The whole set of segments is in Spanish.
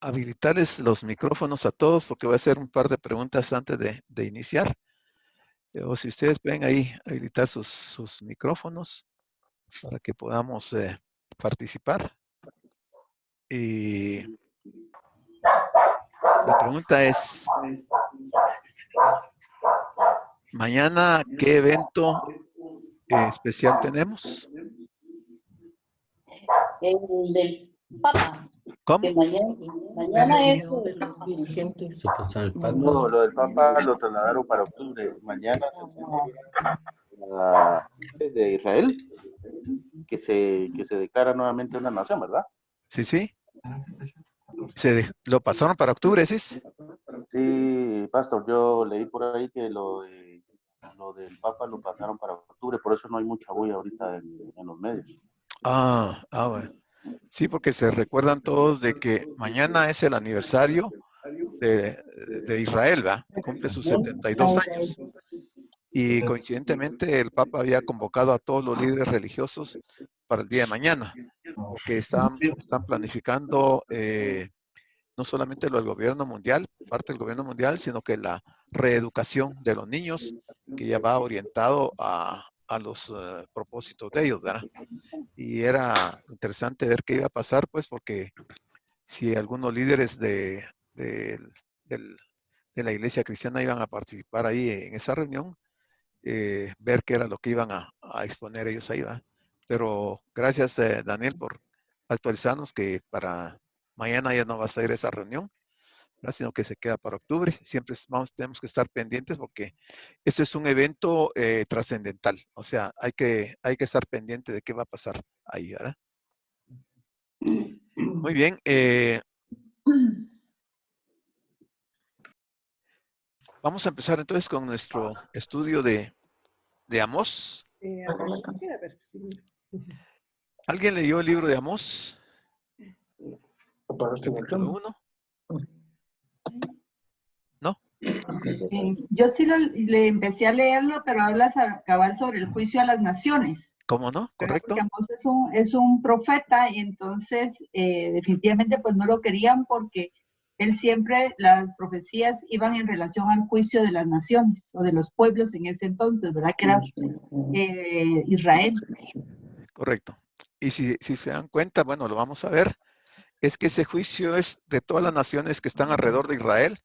habilitarles los micrófonos a todos porque voy a hacer un par de preguntas antes de iniciar. O si ustedes pueden ahí habilitar sus micrófonos para que podamos participar. Y la pregunta es, mañana, ¿qué evento especial tenemos? El del Papa. ¿Cómo? Que mañana es los dirigentes. No, lo del Papa lo trasladaron para octubre. Mañana se celebra la de Israel, que se declara nuevamente una nación, ¿verdad? Sí, sí. ¿Lo pasaron para octubre, sí? Sí, pastor, yo leí por ahí que lo del Papa lo pasaron para octubre, por eso no hay mucha bulla ahorita en los medios. Bueno. Sí, porque se recuerdan todos de que mañana es el aniversario de Israel, ¿va? Cumple sus 72 años. Y coincidentemente el Papa había convocado a todos los líderes religiosos para el día de mañana, porque están planificando no solamente lo del gobierno mundial, parte del gobierno mundial, sino que la reeducación de los niños, que ya va orientado a los propósitos de ellos, ¿verdad? Y era interesante ver qué iba a pasar, pues, porque si algunos líderes de la iglesia cristiana iban a participar ahí en esa reunión, ver qué era lo que iban a exponer ellos ahí, ¿va? Pero gracias, Daniel, por actualizarnos que para mañana ya no va a ser esa reunión, ¿verdad? Sino que se queda para octubre. Siempre tenemos que estar pendientes porque este es un evento trascendental. O sea, hay que estar pendiente de qué va a pasar ahí, ¿verdad? Muy bien. Vamos a empezar entonces con nuestro estudio de Amós. ¿Alguien leyó el libro de Amós? ¿Capítulo 1? ¿No? Yo sí le empecé a leerlo, pero hablas cabal sobre el juicio a las naciones. ¿Cómo no? Correcto. Porque Amós es un profeta y entonces definitivamente pues no lo querían porque él siempre, las profecías iban en relación al juicio de las naciones o de los pueblos en ese entonces, ¿verdad? Que era Israel. Correcto. Y si se dan cuenta, bueno, lo vamos a ver, es que ese juicio es de todas las naciones que están alrededor de Israel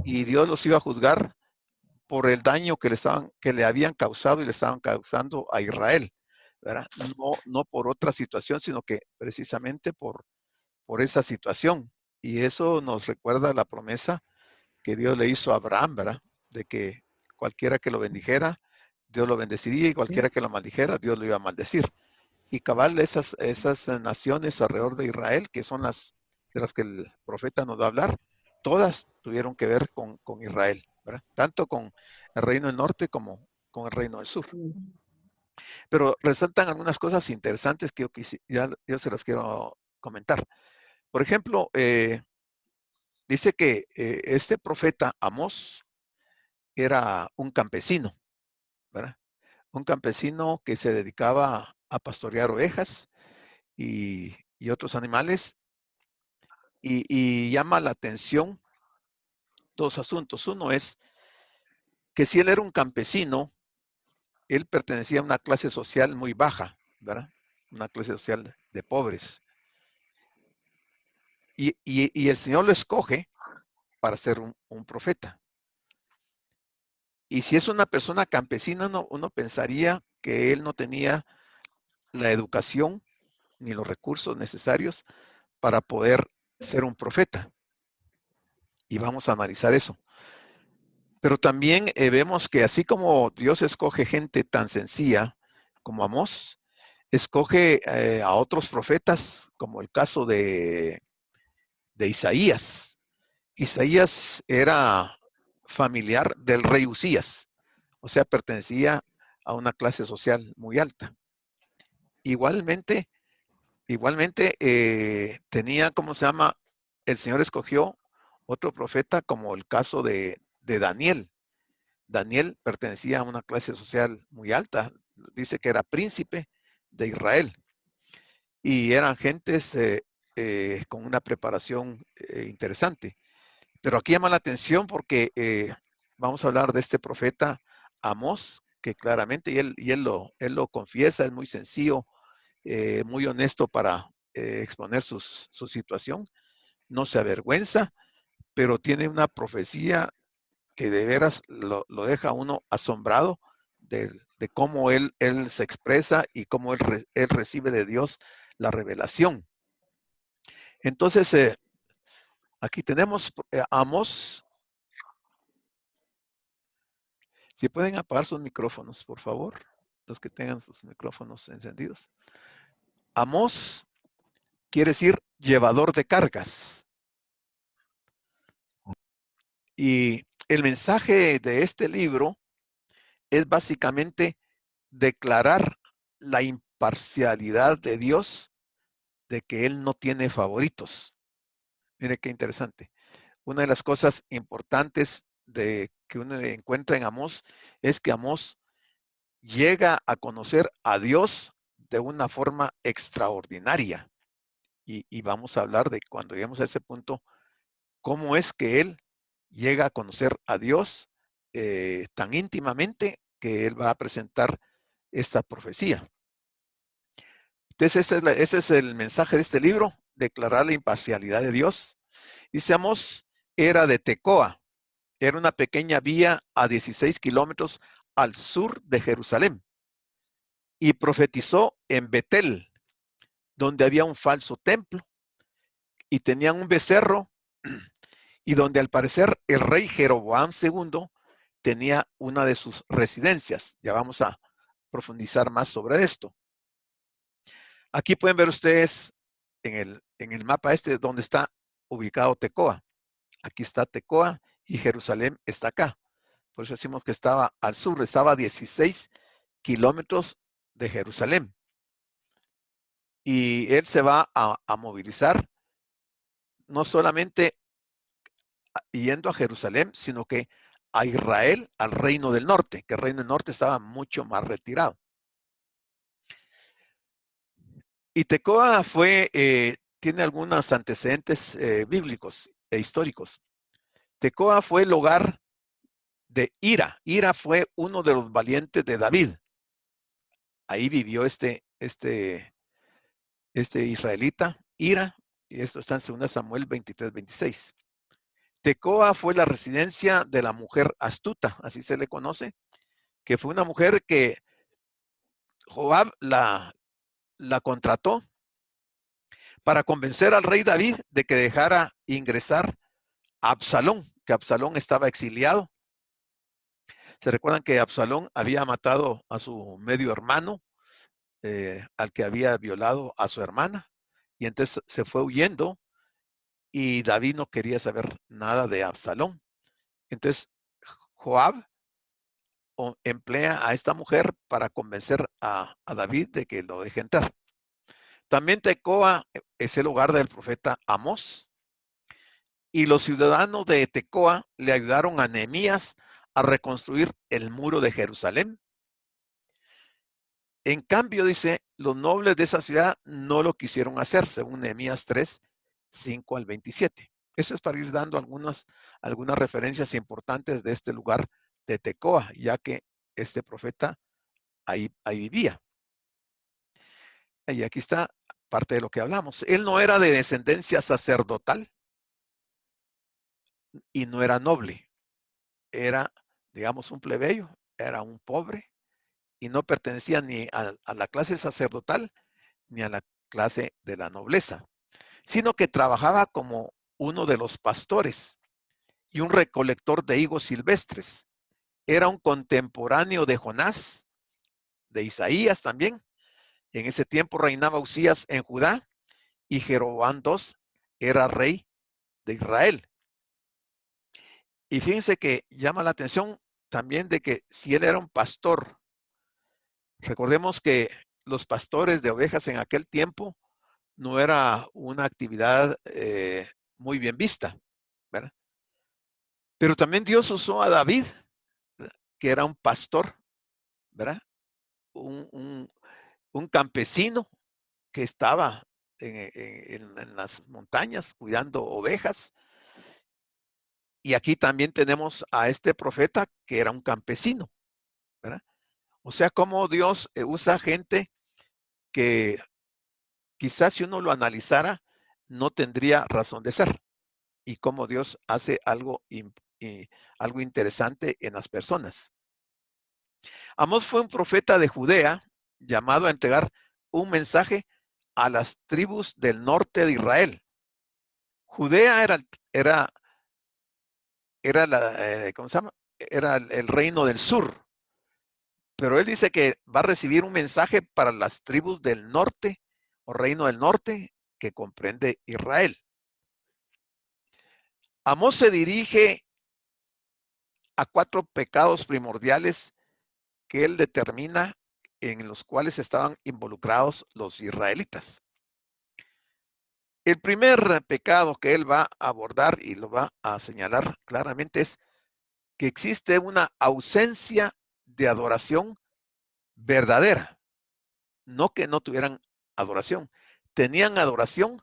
y Dios los iba a juzgar por el daño que le habían causado y le estaban causando a Israel, ¿verdad? No por otra situación, sino que precisamente por esa situación. Y eso nos recuerda la promesa que Dios le hizo a Abraham, ¿verdad? De que cualquiera que lo bendijera, Dios lo bendeciría, y cualquiera que lo maldijera, Dios lo iba a maldecir. Y cabal, esas naciones alrededor de Israel, que son de las que el profeta nos va a hablar, todas tuvieron que ver con Israel, ¿verdad? Tanto con el reino del norte como con el reino del sur. Pero resaltan algunas cosas interesantes que yo se las quiero comentar. Por ejemplo, dice que este profeta Amós era un campesino, ¿verdad? Un campesino que se dedicaba a pastorear ovejas y otros animales, y llama la atención dos asuntos. Uno es que si él era un campesino, él pertenecía a una clase social muy baja, ¿verdad? Una clase social de pobres. Y el Señor lo escoge para ser un profeta. Y si es una persona campesina, uno pensaría que él no tenía la educación ni los recursos necesarios para poder ser un profeta. Y vamos a analizar eso. Pero también vemos que así como Dios escoge gente tan sencilla como Amós, escoge a otros profetas, como el caso de Isaías. Isaías era familiar del rey Usías, o sea, pertenecía a una clase social muy alta. Igualmente tenía, ¿cómo se llama? El Señor escogió otro profeta como el caso de Daniel. Daniel pertenecía a una clase social muy alta, dice que era príncipe de Israel. Y eran gentes con una preparación interesante. Pero aquí llama la atención porque vamos a hablar de este profeta Amós, que claramente, y él lo confiesa, es muy sencillo, muy honesto para exponer su situación, no se avergüenza, pero tiene una profecía que de veras lo deja a uno asombrado de cómo él se expresa y cómo él recibe de Dios la revelación. Entonces, aquí tenemos Amós. Si pueden apagar sus micrófonos, por favor, los que tengan sus micrófonos encendidos. Amós quiere decir llevador de cargas. Y el mensaje de este libro es básicamente declarar la imparcialidad de Dios, de que Él no tiene favoritos. Mire qué interesante. Una de las cosas importantes que uno encuentra en Amós es que Amós llega a conocer a Dios de una forma extraordinaria. Y vamos a hablar de cuando lleguemos a ese punto, cómo es que él llega a conocer a Dios tan íntimamente que él va a presentar esta profecía. Entonces ese es el mensaje de este libro, declarar la imparcialidad de Dios. Dice Amós, era de Tecoa, era una pequeña vía a 16 kilómetros al sur de Jerusalén. Y profetizó en Betel, donde había un falso templo, y tenían un becerro, y donde al parecer el rey Jeroboam II tenía una de sus residencias. Ya vamos a profundizar más sobre esto. Aquí pueden ver ustedes en el mapa donde está ubicado Tecoa. Aquí está Tecoa y Jerusalén está acá. Por eso decimos que estaba al sur, estaba a 16 kilómetros de Jerusalén. Y él se va a movilizar no solamente yendo a Jerusalén, sino que a Israel, al reino del norte, que el reino del norte estaba mucho más retirado. Y Tecoa tiene algunos antecedentes bíblicos e históricos. Tecoa fue el hogar de Hira. Hira fue uno de los valientes de David. Ahí vivió este israelita, Hira, y esto está en 2 Samuel 23-26. Tecoa fue la residencia de la mujer astuta, así se le conoce, que fue una mujer que Joab la contrató para convencer al rey David de que dejara ingresar a Absalón, que Absalón estaba exiliado. Se recuerdan que Absalón había matado a su medio hermano, al que había violado a su hermana, y entonces se fue huyendo, y David no quería saber nada de Absalón. Entonces Joab emplea a esta mujer para convencer a David de que lo deje entrar. También Tecoa es el hogar del profeta Amós, y los ciudadanos de Tecoa le ayudaron a Nehemías a reconstruir el muro de Jerusalén. En cambio, dice, los nobles de esa ciudad no lo quisieron hacer, según Nehemías 3:5-27. Eso es para ir dando algunas referencias importantes de este lugar de Tecoa, ya que este profeta ahí vivía. Y aquí está parte de lo que hablamos. Él no era de descendencia sacerdotal y no era noble. Era, digamos, un plebeyo, era un pobre y no pertenecía ni a la clase sacerdotal ni a la clase de la nobleza, sino que trabajaba como uno de los pastores y un recolector de higos silvestres. Era un contemporáneo de Jonás, de Isaías también. En ese tiempo reinaba Usías en Judá y Jeroboam II era rey de Israel. Y fíjense que llama la atención también de que si él era un pastor, recordemos que los pastores de ovejas en aquel tiempo no era una actividad muy bien vista, ¿verdad? Pero también Dios usó a David, que era un pastor, ¿verdad? Un campesino que estaba en las montañas cuidando ovejas. Y aquí también tenemos a este profeta que era un campesino, ¿verdad? O sea, cómo Dios usa gente que quizás si uno lo analizara, no tendría razón de ser. Y cómo Dios hace algo interesante en las personas. Amós fue un profeta de Judea llamado a entregar un mensaje a las tribus del norte de Israel. Judea era ¿cómo se llama? Era el reino del sur. Pero él dice que va a recibir un mensaje para las tribus del norte o reino del norte que comprende Israel. Amós se dirige a 4 pecados primordiales que él determina en los cuales estaban involucrados los israelitas. El primer pecado que él va a abordar y lo va a señalar claramente es que existe una ausencia de adoración verdadera. No que no tuvieran adoración. Tenían adoración,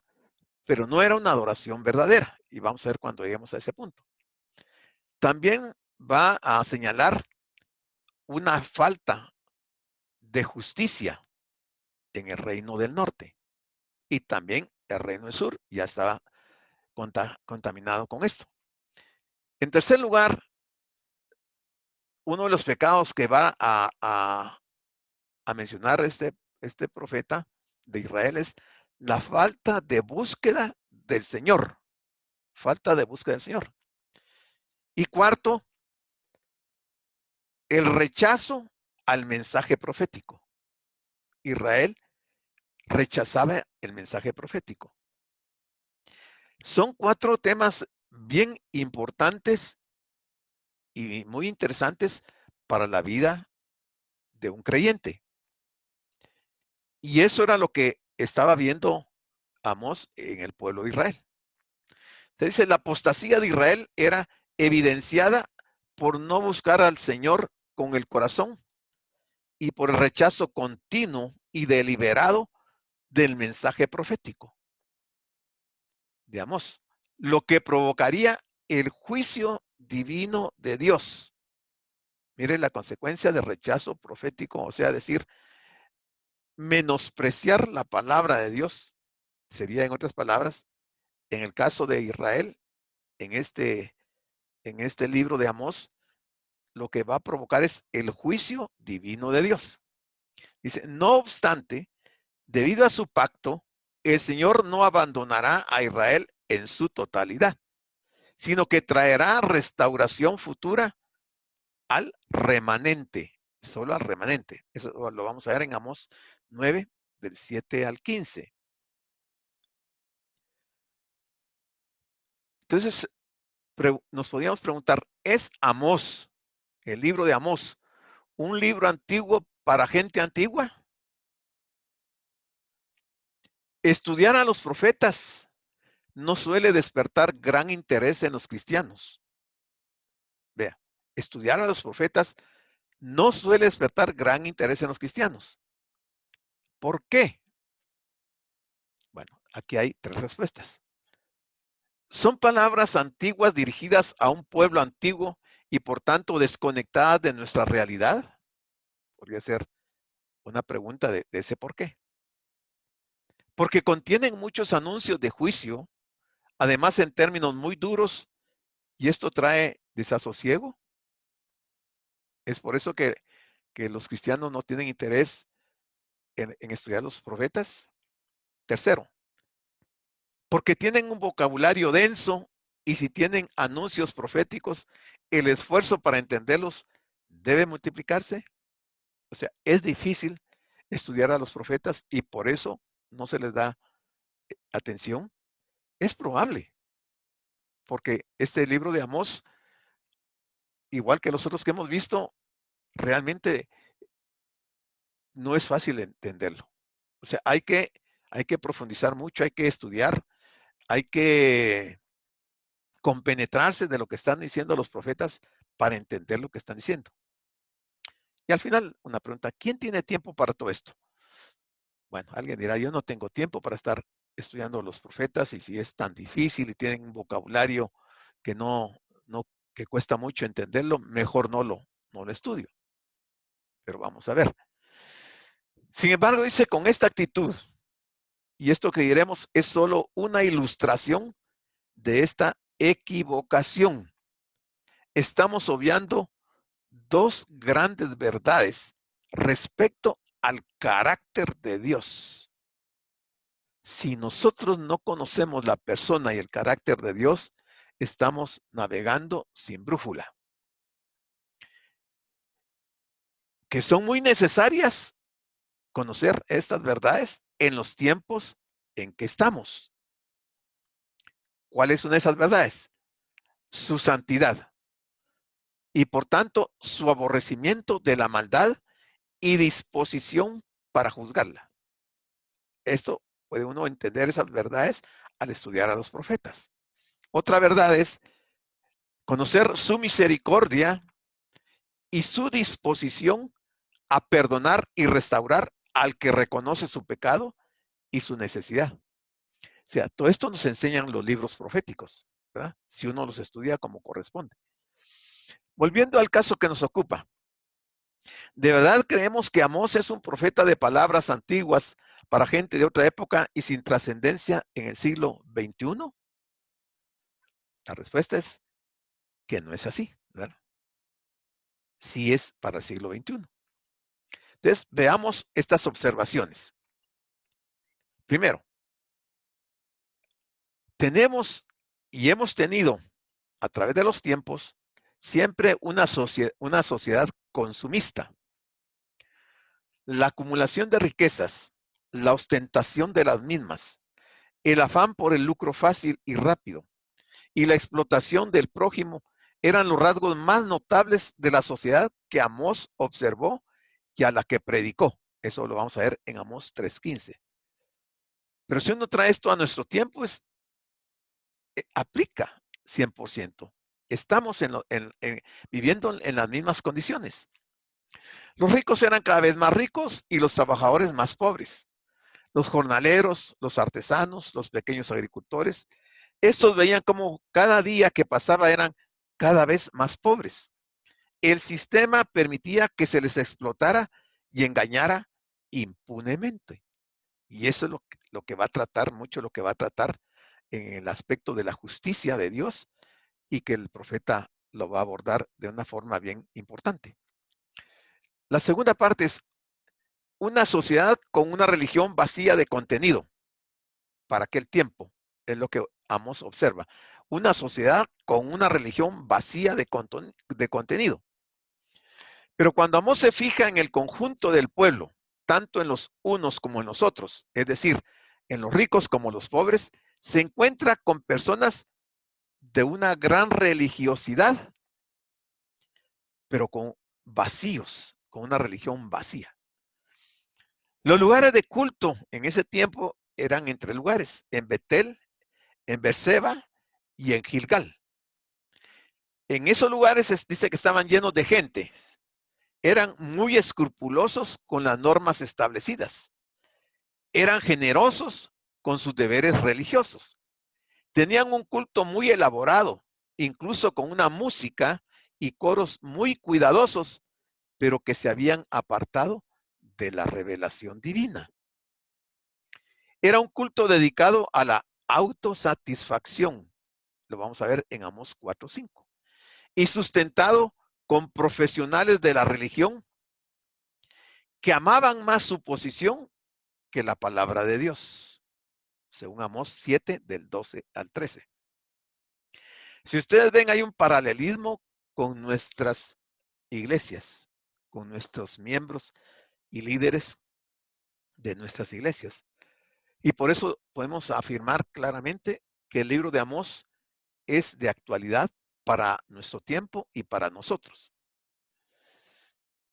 pero no era una adoración verdadera. Y vamos a ver cuando lleguemos a ese punto. También va a señalar una falta de justicia en el reino del norte. Y también el reino del sur ya estaba contaminado con esto. En tercer lugar, uno de los pecados que va a mencionar este profeta de Israel es la falta de búsqueda del Señor. Falta de búsqueda del Señor. Y cuarto, el rechazo al mensaje profético. Israel rechazaba el mensaje profético. Son 4 temas bien importantes y muy interesantes para la vida de un creyente. Y eso era lo que estaba viendo Amós en el pueblo de Israel. Se dice, la apostasía de Israel era evidenciada por no buscar al Señor con el corazón y por el rechazo continuo y deliberado del mensaje profético de Amós, lo que provocaría el juicio divino de Dios. Mire la consecuencia del rechazo profético, o sea, decir, menospreciar la palabra de Dios, sería en otras palabras, en el caso de Israel, en este libro de Amós, lo que va a provocar es el juicio divino de Dios. Dice, no obstante, debido a su pacto, el Señor no abandonará a Israel en su totalidad, sino que traerá restauración futura al remanente, solo al remanente. Eso lo vamos a ver en Amós 9, del 7 al 15. Entonces, nos podríamos preguntar, ¿es Amós, el libro de Amós, un libro antiguo para gente antigua? Estudiar a los profetas no suele despertar gran interés en los cristianos. Vea, estudiar a los profetas no suele despertar gran interés en los cristianos. ¿Por qué? Bueno, aquí hay 3 respuestas. Son palabras antiguas dirigidas a un pueblo antiguo y por tanto desconectadas de nuestra realidad. Podría ser una pregunta de ese por qué. Porque contienen muchos anuncios de juicio, además en términos muy duros, y esto trae desasosiego. Es por eso que los cristianos no tienen interés en estudiar los profetas. Tercero, porque tienen un vocabulario denso y si tienen anuncios proféticos, el esfuerzo para entenderlos debe multiplicarse. O sea, es difícil estudiar a los profetas y por eso no se les da atención. Es probable, porque este libro de Amós, igual que los otros que hemos visto, realmente no es fácil entenderlo. O sea, hay que profundizar mucho, hay que estudiar, hay que compenetrarse de lo que están diciendo los profetas para entender lo que están diciendo. Y al final, una pregunta, ¿quién tiene tiempo para todo esto? Bueno, alguien dirá, yo no tengo tiempo para estar estudiando los profetas, y si es tan difícil y tienen un vocabulario que que cuesta mucho entenderlo, mejor no lo estudio. Pero vamos a ver. Sin embargo, dice, con esta actitud, y esto que diremos es solo una ilustración de esta equivocación. Estamos obviando dos grandes verdades respecto al carácter de Dios. Si nosotros no conocemos la persona y el carácter de Dios, estamos navegando sin brújula. Que son muy necesarias conocer estas verdades en los tiempos en que estamos. ¿Cuáles son esas verdades? Su santidad y por tanto su aborrecimiento de la maldad y disposición para juzgarla. Esto puede uno entender esas verdades al estudiar a los profetas. Otra verdad es conocer su misericordia y su disposición a perdonar y restaurar al que reconoce su pecado y su necesidad. O sea, todo esto nos enseñan los libros proféticos, ¿verdad? Si uno los estudia como corresponde. Volviendo al caso que nos ocupa. ¿De verdad creemos que Amós es un profeta de palabras antiguas para gente de otra época y sin trascendencia en el siglo XXI? La respuesta es que no es así, ¿verdad? Sí es para el siglo XXI. Entonces, veamos estas observaciones. Primero, tenemos y hemos tenido a través de los tiempos siempre una sociedad consumista. La acumulación de riquezas, la ostentación de las mismas, el afán por el lucro fácil y rápido y la explotación del prójimo eran los rasgos más notables de la sociedad que Amós observó y a la que predicó. Eso lo vamos a ver en Amós 3:15. Pero si uno trae esto a nuestro tiempo, aplica 100%. Estamos viviendo en las mismas condiciones. Los ricos eran cada vez más ricos y los trabajadores más pobres. Los jornaleros, los artesanos, los pequeños agricultores, estos veían como cada día que pasaba eran cada vez más pobres. El sistema permitía que se les explotara y engañara impunemente. Y eso es lo que va a tratar mucho, lo que va a tratar en el aspecto de la justicia de Dios, y que el profeta lo va a abordar de una forma bien importante. La segunda parte es una sociedad con una religión vacía de contenido. Para aquel tiempo, es lo que Amós observa. Una sociedad con una religión vacía de contenido. Pero cuando Amós se fija en el conjunto del pueblo, tanto en los unos como en los otros, es decir, en los ricos como los pobres, se encuentra con personas de una gran religiosidad, pero con vacíos, con una religión vacía. Los lugares de culto en ese tiempo eran entre lugares, en Betel, en Beerseba y en Gilgal. En esos lugares dice que estaban llenos de gente. Eran muy escrupulosos con las normas establecidas. Eran generosos con sus deberes religiosos. Tenían un culto muy elaborado, incluso con una música y coros muy cuidadosos, pero que se habían apartado de la revelación divina. Era un culto dedicado a la autosatisfacción. Lo vamos a ver en Amós 4:5. Y sustentado con profesionales de la religión que amaban más su posición que la palabra de Dios, según Amós 7, del 12 al 13. Si ustedes ven, hay un paralelismo con nuestras iglesias, con nuestros miembros y líderes de nuestras iglesias. Y por eso podemos afirmar claramente que el libro de Amós es de actualidad para nuestro tiempo y para nosotros.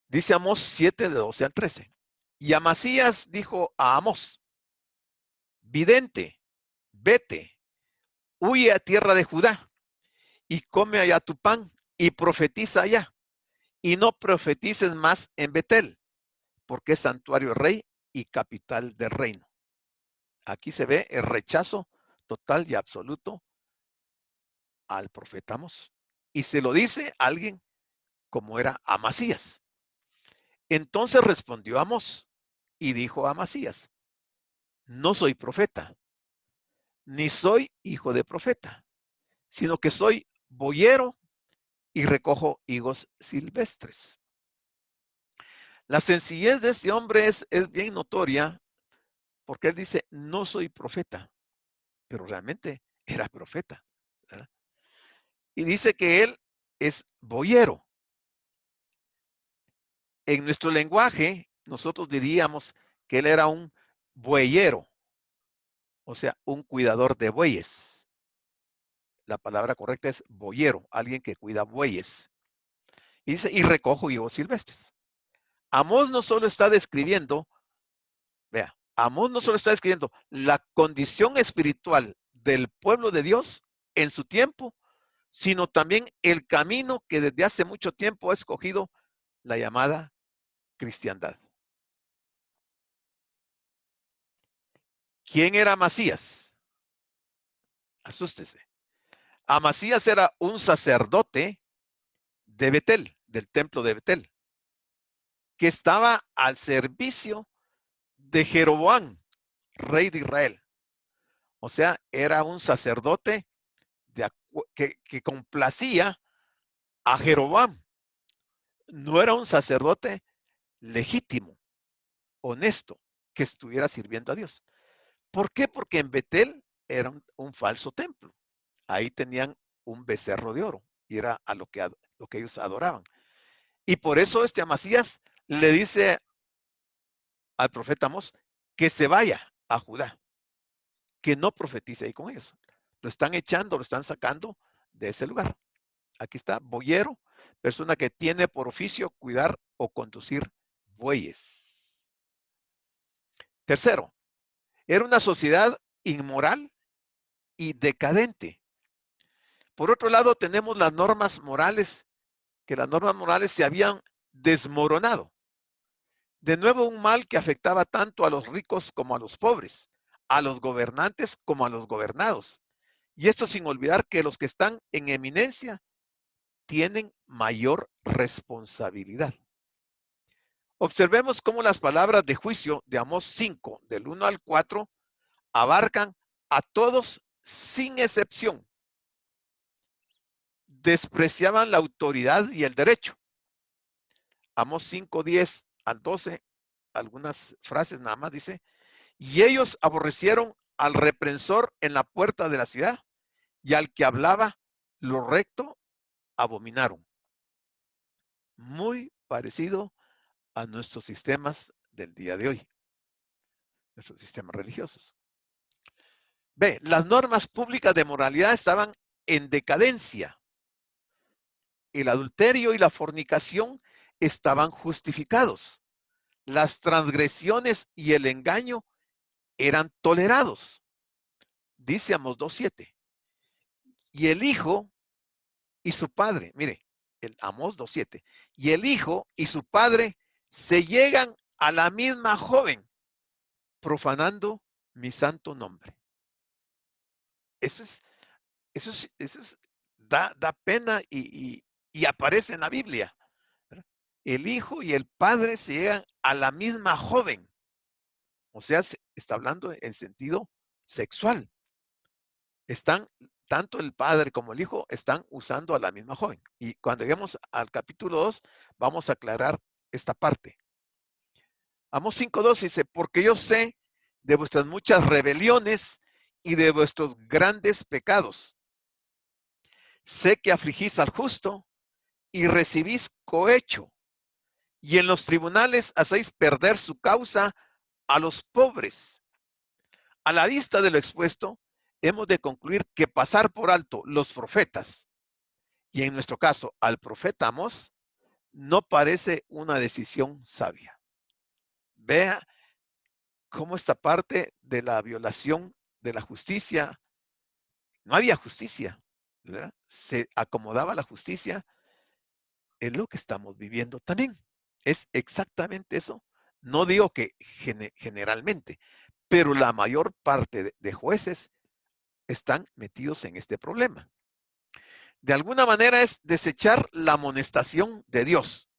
Dice Amós 7, de 12 al 13. Y Amasías dijo a Amós: vidente, vete, huye a tierra de Judá y come allá tu pan y profetiza allá. Y no profetices más en Betel, porque es santuario rey y capital del reino. Aquí se ve el rechazo total y absoluto al profeta Amós. Y se lo dice a alguien como era Amasías. Entonces respondió Amós y dijo a Amasías: no soy profeta, ni soy hijo de profeta, sino que soy boyero y recojo higos silvestres. La sencillez de este hombre es bien notoria, porque él dice: no soy profeta, pero realmente era profeta, ¿verdad? Y dice que él es boyero. En nuestro lenguaje, nosotros diríamos que él era un bueyero, o sea, un cuidador de bueyes. La palabra correcta es boyero, alguien que cuida bueyes. Y dice: y recojo higos silvestres. Amós no solo está describiendo, vea, Amós no solo está describiendo la condición espiritual del pueblo de Dios en su tiempo, sino también el camino que desde hace mucho tiempo ha escogido la llamada cristiandad. ¿Quién era Amasías? Asústese. Amasías era un sacerdote de Betel, del templo de Betel, que estaba al servicio de Jeroboam, rey de Israel. O sea, era un sacerdote que complacía a Jeroboam. No era un sacerdote legítimo, honesto, que estuviera sirviendo a Dios. ¿Por qué? Porque en Betel era un falso templo. Ahí tenían un becerro de oro y era a lo que ellos adoraban. Y por eso Amasías le dice al profeta Amós que se vaya a Judá, que no profetice ahí con ellos. Lo están echando, lo están sacando de ese lugar. Aquí está, boyero, persona que tiene por oficio cuidar o conducir bueyes. Tercero, era una sociedad inmoral y decadente. Por otro lado, tenemos las normas morales, que las normas morales se habían desmoronado. De nuevo, un mal que afectaba tanto a los ricos como a los pobres, a los gobernantes como a los gobernados. Y esto sin olvidar que los que están en eminencia tienen mayor responsabilidad. Observemos cómo las palabras de juicio de Amós 5, del 1 al 4, abarcan a todos sin excepción. Despreciaban la autoridad y el derecho. Amós 5, 10 al 12, algunas frases nada más dice: y ellos aborrecieron al reprensor en la puerta de la ciudad, y al que hablaba lo recto abominaron. Muy parecido a nuestros sistemas del día de hoy, nuestros sistemas religiosos. Ve, las normas públicas de moralidad estaban en decadencia. El adulterio y la fornicación estaban justificados. Las transgresiones y el engaño eran tolerados. Dice Amós 2:7. Y el hijo y su padre, mire, el Amós 2:7. Y el hijo y su padre se llegan a la misma joven, profanando mi santo nombre. Eso da pena y aparece en la Biblia. El hijo y el padre se llegan a la misma joven. O sea, se está hablando en sentido sexual. Están, tanto el padre como el hijo están usando a la misma joven. Y cuando lleguemos al capítulo 2, vamos a aclarar esta parte. Amós 5:2 dice: porque yo sé de vuestras muchas rebeliones y de vuestros grandes pecados. Sé que afligís al justo y recibís cohecho, y en los tribunales hacéis perder su causa a los pobres. A la vista de lo expuesto, hemos de concluir que pasar por alto los profetas, y en nuestro caso al profeta Amós, no parece una decisión sabia. Vea cómo esta parte de la violación de la justicia, no había justicia, ¿verdad? Se acomodaba la justicia, es lo que estamos viviendo también. Es exactamente eso. No digo que generalmente, Pero la mayor parte de jueces están metidos en este problema. De alguna manera es desechar la amonestación de Dios.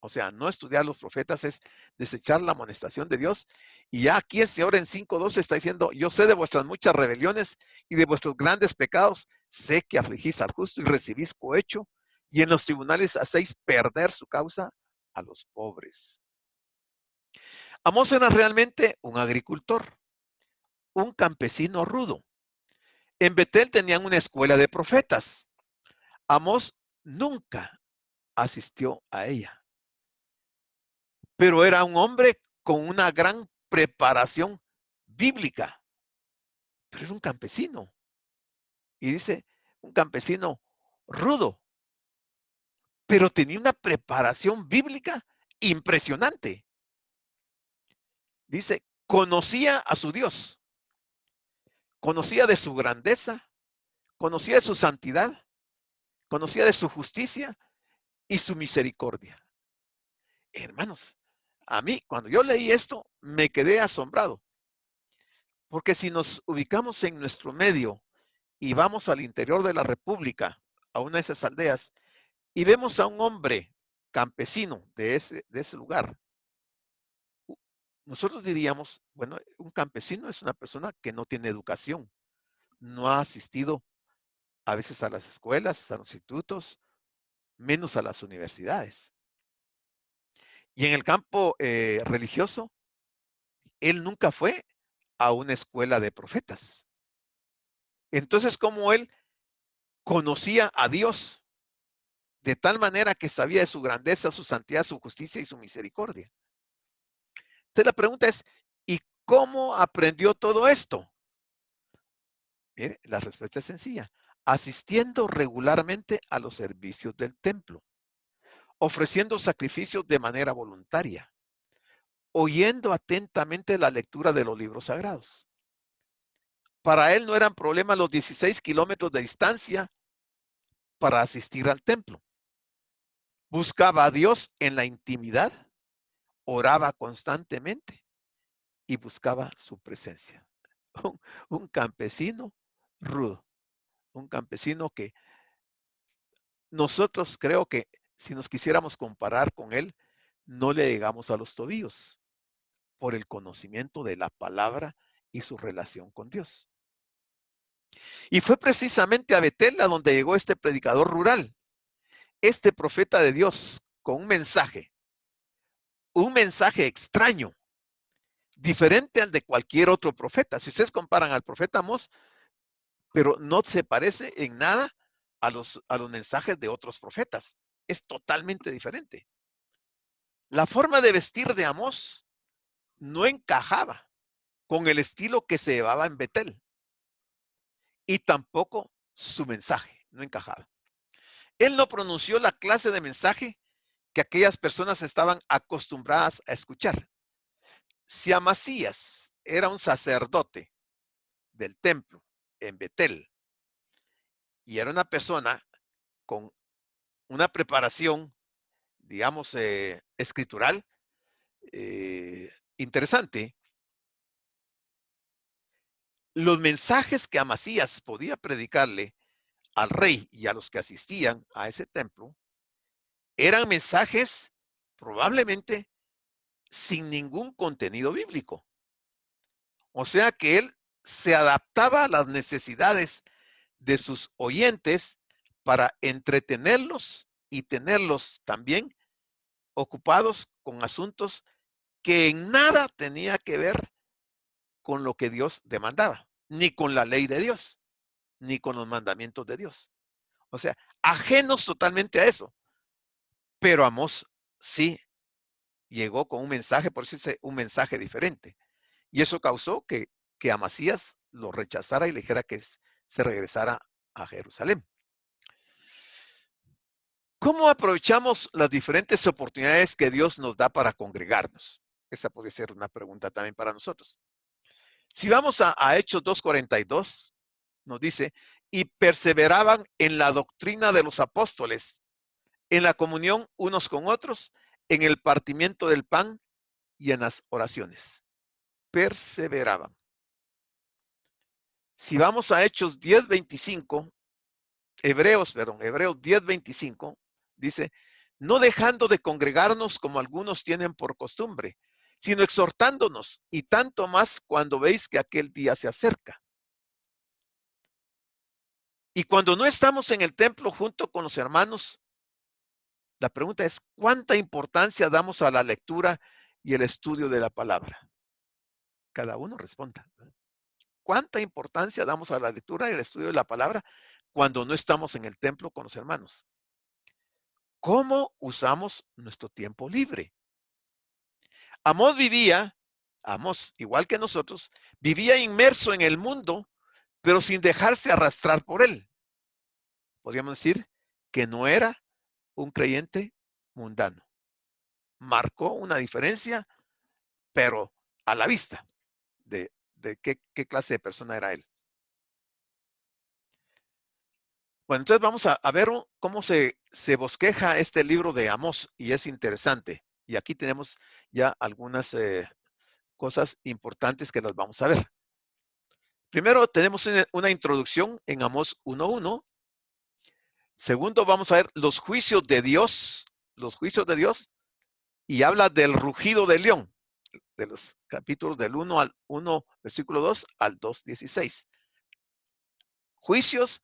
O sea, no estudiar los profetas es desechar la amonestación de Dios. Y ya aquí el Señor en 5:12 está diciendo, yo sé de vuestras muchas rebeliones y de vuestros grandes pecados. Sé que afligís al justo y recibís cohecho, y en los tribunales hacéis perder su causa a los pobres. Amós era realmente un agricultor, un campesino rudo. En Betel tenían una escuela de profetas. Amós nunca asistió a ella, pero era un hombre con una gran preparación bíblica, pero era un campesino. Y dice, un campesino rudo, pero tenía una preparación bíblica impresionante. Dice, conocía a su Dios, conocía de su grandeza, conocía de su santidad, conocía de su justicia y su misericordia. Hermanos, a mí, cuando yo leí esto, me quedé asombrado. Porque si nos ubicamos en nuestro medio y vamos al interior de la República, a una de esas aldeas, y vemos a un hombre campesino de ese lugar, nosotros diríamos, bueno, un campesino es una persona que no tiene educación, no ha asistido a veces a las escuelas, a los institutos, menos a las universidades. Y en el campo religioso, él nunca fue a una escuela de profetas. Entonces, ¿cómo él conocía a Dios de tal manera que sabía de su grandeza, su santidad, su justicia y su misericordia? Entonces la pregunta es, ¿y cómo aprendió todo esto? Mire, la respuesta es sencilla. Asistiendo regularmente a los servicios del templo, ofreciendo sacrificios de manera voluntaria, oyendo atentamente la lectura de los libros sagrados. Para él no eran problemas los 16 kilómetros de distancia para asistir al templo. Buscaba a Dios en la intimidad, oraba constantemente y buscaba su presencia. Un campesino rudo, un campesino que nosotros creo que si nos quisiéramos comparar con él, no le llegamos a los tobillos por el conocimiento de la palabra y su relación con Dios. Y fue precisamente a Betel a donde llegó este predicador rural, este profeta de Dios, con un mensaje extraño, diferente al de cualquier otro profeta. Si ustedes comparan al profeta Amós, pero no se parece en nada a los mensajes de otros profetas. Es totalmente diferente. La forma de vestir de Amós no encajaba con el estilo que se llevaba en Betel. Y tampoco su mensaje no encajaba. Él no pronunció la clase de mensaje que aquellas personas estaban acostumbradas a escuchar. Si Amasías era un sacerdote del templo en Betel y era una persona con una preparación, digamos, escritural interesante, los mensajes que Amasías podía predicarle al rey y a los que asistían a ese templo eran mensajes probablemente sin ningún contenido bíblico. O sea que él se adaptaba a las necesidades de sus oyentes para entretenerlos y tenerlos también ocupados con asuntos que en nada tenía que ver con lo que Dios demandaba, ni con la ley de Dios, ni con los mandamientos de Dios. O sea, ajenos totalmente a eso. Pero Amós sí llegó con un mensaje, por eso dice un mensaje diferente. Y eso causó que Amasías lo rechazara y le dijera que se regresara a Jerusalén. ¿Cómo aprovechamos las diferentes oportunidades que Dios nos da para congregarnos? Esa podría ser una pregunta también para nosotros. Si vamos a Hechos 2:42, nos dice, y perseveraban en la doctrina de los apóstoles, en la comunión unos con otros, en el partimiento del pan y en las oraciones. perseveraban. Si vamos a Hechos 10:25, Hebreos 10:25, dice, no dejando de congregarnos como algunos tienen por costumbre, sino exhortándonos, y tanto más cuando veis que aquel día se acerca. Y cuando no estamos en el templo junto con los hermanos, la pregunta es, ¿cuánta importancia damos a la lectura y el estudio de la palabra? Cada uno responda. ¿Cuánta importancia damos a la lectura y el estudio de la palabra cuando no estamos en el templo con los hermanos? ¿Cómo usamos nuestro tiempo libre? Amós, igual que nosotros, vivía inmerso en el mundo, pero sin dejarse arrastrar por él. Podríamos decir que no era un creyente mundano. Marcó una diferencia, pero a la vista de qué clase de persona era él. Bueno, entonces vamos a ver cómo se bosqueja este libro de Amós, y es interesante. Y aquí tenemos ya algunas cosas importantes que las vamos a ver. Primero tenemos una introducción en Amós 1:1. Segundo, vamos a ver los juicios de Dios, y habla del rugido del león, de los capítulos del 1 versículo 2 al 2:16. Juicios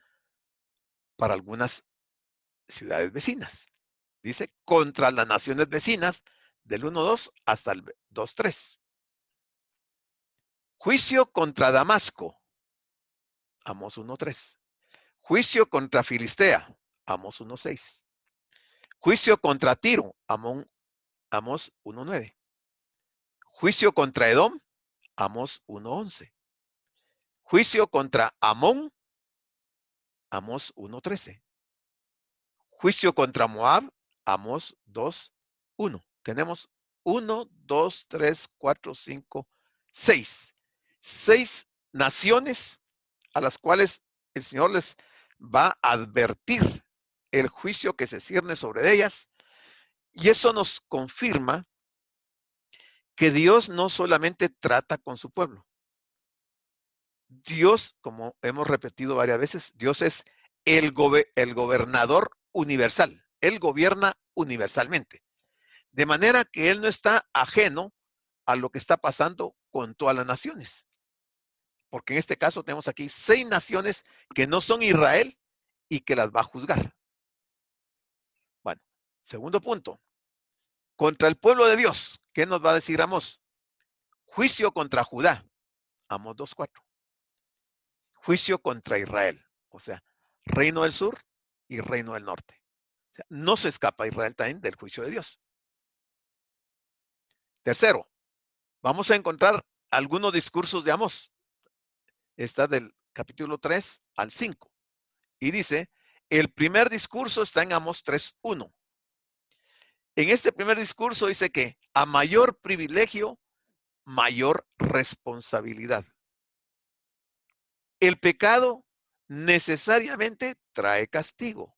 para algunas ciudades vecinas. Dice, contra las naciones vecinas, del 1:2 hasta el 2:3. Juicio contra Damasco, Amós 1:3. Juicio contra Filistea, Amós 1:6. Juicio contra Tiro, Amós 1:9. Juicio contra Edom, Amós 1:11. Juicio contra Amón, Amós 1:13. Juicio contra Moab, Amós 2:1. Tenemos 1, 2, 3, 4, 5, 6. 6 naciones a las cuales el Señor les va a advertir el juicio que se cierne sobre ellas. Y eso nos confirma que Dios no solamente trata con su pueblo. Dios, como hemos repetido varias veces, Dios es el gobernador universal. Él gobierna universalmente. De manera que Él no está ajeno a lo que está pasando con todas las naciones. Porque en este caso tenemos aquí 6 naciones que no son Israel y que las va a juzgar. Bueno, segundo punto. Contra el pueblo de Dios, ¿qué nos va a decir Amós? Juicio contra Judá, Amós 2:4. Juicio contra Israel, o sea, reino del sur y reino del norte. O sea, no se escapa Israel también del juicio de Dios. Tercero, vamos a encontrar algunos discursos de Amós. Está del capítulo 3 al 5. Y dice, el primer discurso está en Amós 3:1. En este primer discurso dice que a mayor privilegio, mayor responsabilidad. El pecado necesariamente trae castigo.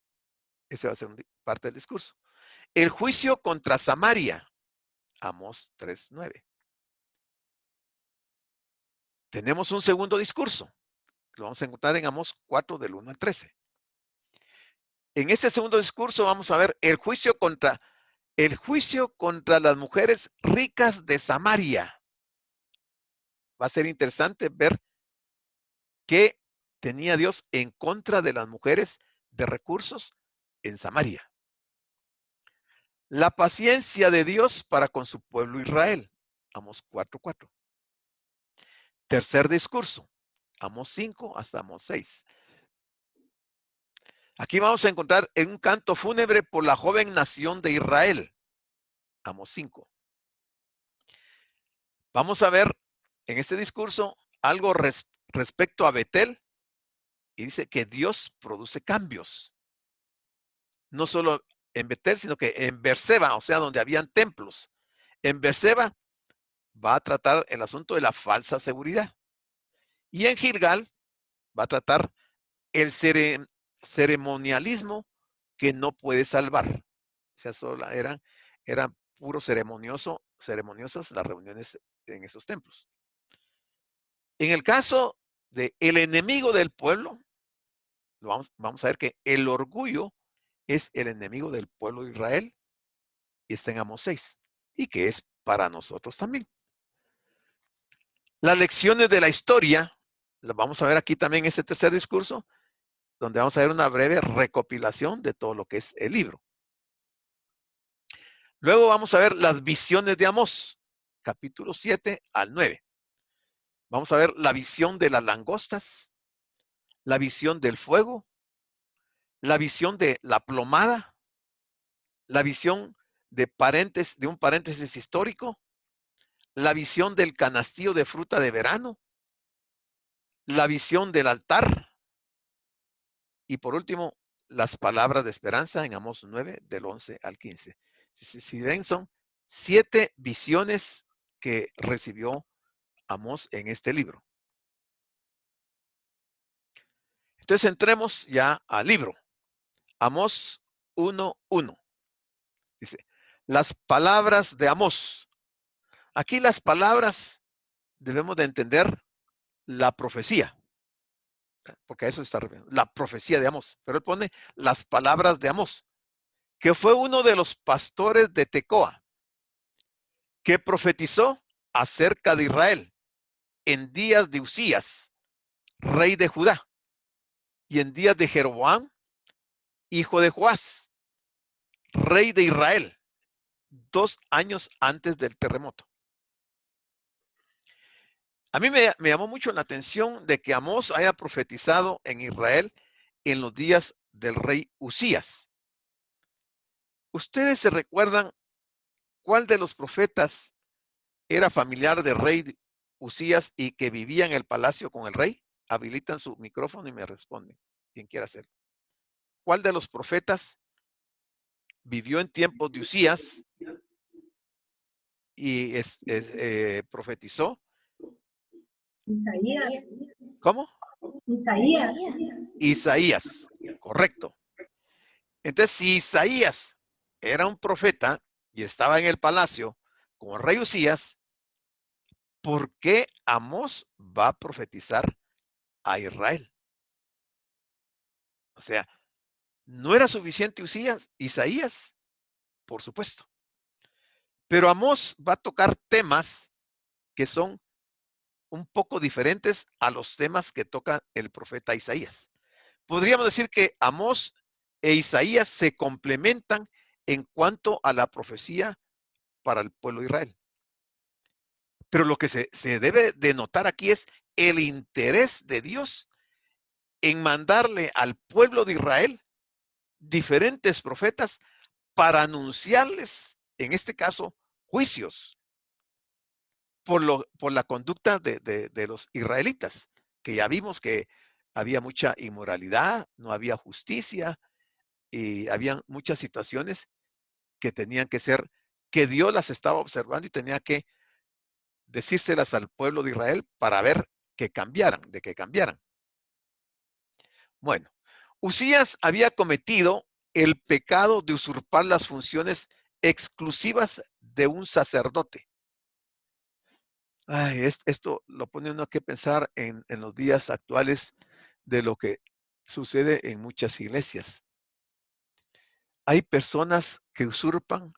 Ese va a ser parte del discurso. El juicio contra Samaria, Amós 3:9. Tenemos un segundo discurso. Lo vamos a encontrar en Amós 4 del 1 al 13. En ese segundo discurso vamos a ver el juicio contra las mujeres ricas de Samaria. Va a ser interesante ver qué tenía Dios en contra de las mujeres de recursos en Samaria. La paciencia de Dios para con su pueblo Israel, Amós 4:4. Tercer discurso, Amós 5 hasta Amós 6. Aquí vamos a encontrar un canto fúnebre por la joven nación de Israel, Amós 5. Vamos a ver en este discurso algo respecto a Betel, y dice que Dios produce cambios. No solo en Betel, sino que en Berseba, o sea, donde habían templos. En Berseba va a tratar el asunto de la falsa seguridad. Y en Gilgal va a tratar el ceremonialismo que no puede salvar. O sea, solo eran puro ceremoniosas las reuniones en esos templos. En el caso de el enemigo del pueblo, vamos a ver que el orgullo es el enemigo del pueblo de Israel, y está en Amós 6, y que es para nosotros también. Las lecciones de la historia, las vamos a ver aquí también en este tercer discurso, donde vamos a ver una breve recopilación de todo lo que es el libro. Luego vamos a ver las visiones de Amós, capítulo 7 al 9. Vamos a ver la visión de las langostas, la visión del fuego, la visión de la plomada, la visión de un paréntesis histórico, la visión del canastillo de fruta de verano, la visión del altar y por último, las palabras de esperanza en Amós 9 del 11 al 15. Si ven, son 7 visiones que recibió Amós en este libro. Entonces entremos ya al libro. Amós 1:1. Dice, las palabras de Amós. Aquí las palabras debemos de entender la profecía, porque a eso se está refiriendo, la profecía de Amós. Pero él pone las palabras de Amós, que fue uno de los pastores de Tecoa, que profetizó acerca de Israel en días de Usías, rey de Judá, y en días de Jeroboam, hijo de Joás, rey de Israel, 2 años antes del terremoto. A mí me llamó mucho la atención de que Amós haya profetizado en Israel en los días del rey Usías. ¿Ustedes se recuerdan cuál de los profetas era familiar del rey Usías y que vivía en el palacio con el rey? Habilitan su micrófono y me responden, quien quiera hacerlo. ¿Cuál de los profetas vivió en tiempos de Usías y profetizó? Isaías. ¿Cómo? Isaías. Isaías, correcto. Entonces, si Isaías era un profeta y estaba en el palacio con el rey Usías, ¿por qué Amós va a profetizar a Israel? O sea, ¿no era suficiente Isaías? Por supuesto. Pero Amós va a tocar temas que son un poco diferentes a los temas que toca el profeta Isaías. Podríamos decir que Amós e Isaías se complementan en cuanto a la profecía para el pueblo de Israel. Pero lo que se debe de notar aquí es el interés de Dios en mandarle al pueblo de Israel diferentes profetas para anunciarles, en este caso, juicios por la conducta de los israelitas, que ya vimos que había mucha inmoralidad, no había justicia y había muchas situaciones que tenían que ser, que Dios las estaba observando y tenía que decírselas al pueblo de Israel para ver que cambiaran, de que cambiaran. Bueno, Usías había cometido el pecado de usurpar las funciones exclusivas de un sacerdote. Ay, esto lo pone uno a que pensar en los días actuales de lo que sucede en muchas iglesias. Hay personas que usurpan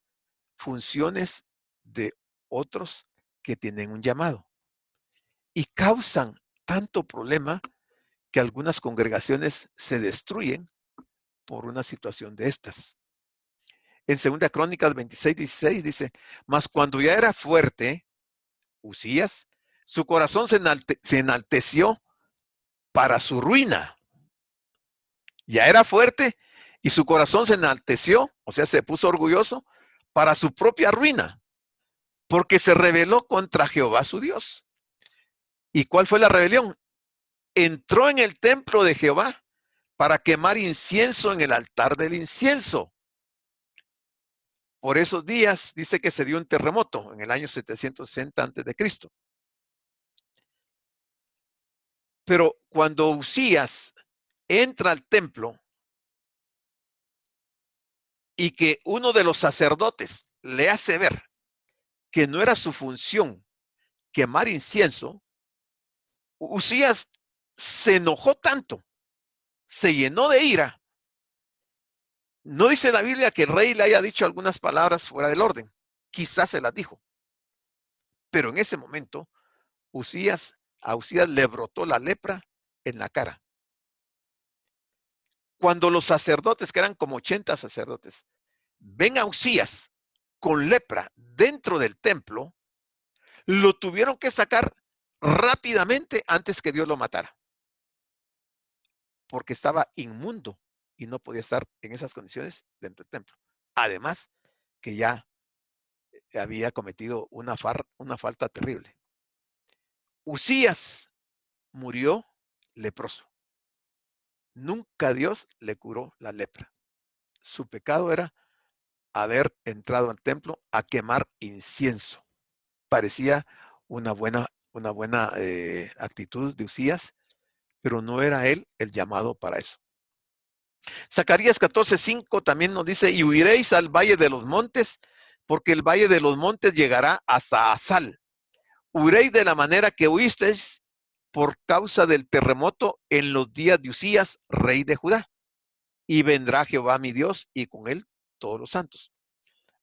funciones de otros que tienen un llamado y causan tanto problema que algunas congregaciones se destruyen por una situación de estas. En 2 Crónicas 26:16 dice, mas cuando ya era fuerte, Usías, su corazón se enalteció para su ruina. Ya era fuerte y su corazón se enalteció, o sea, se puso orgulloso para su propia ruina, porque se rebeló contra Jehová su Dios. ¿Y cuál fue la rebelión? Entró en el templo de Jehová para quemar incienso en el altar del incienso. Por esos días dice que se dio un terremoto en el año 760 a.C. Pero cuando Usías entra al templo y que uno de los sacerdotes le hace ver que no era su función quemar incienso, Usías se enojó tanto, se llenó de ira. No dice la Biblia que el rey le haya dicho algunas palabras fuera del orden. Quizás se las dijo. Pero en ese momento, a Usías le brotó la lepra en la cara. Cuando los sacerdotes, que eran como 80 sacerdotes, ven a Usías con lepra dentro del templo, lo tuvieron que sacar rápidamente antes que Dios lo matara. Porque estaba inmundo y no podía estar en esas condiciones dentro del templo. Además, que ya había cometido una falta terrible. Usías murió leproso. Nunca Dios le curó la lepra. Su pecado era haber entrado al templo a quemar incienso. Parecía una buena actitud de Usías, pero no era él el llamado para eso. Zacarías 14:5 también nos dice, y huiréis al valle de los montes, porque el valle de los montes llegará hasta Asal. Huiréis de la manera que huisteis por causa del terremoto en los días de Usías, rey de Judá. Y vendrá Jehová mi Dios y con él todos los santos.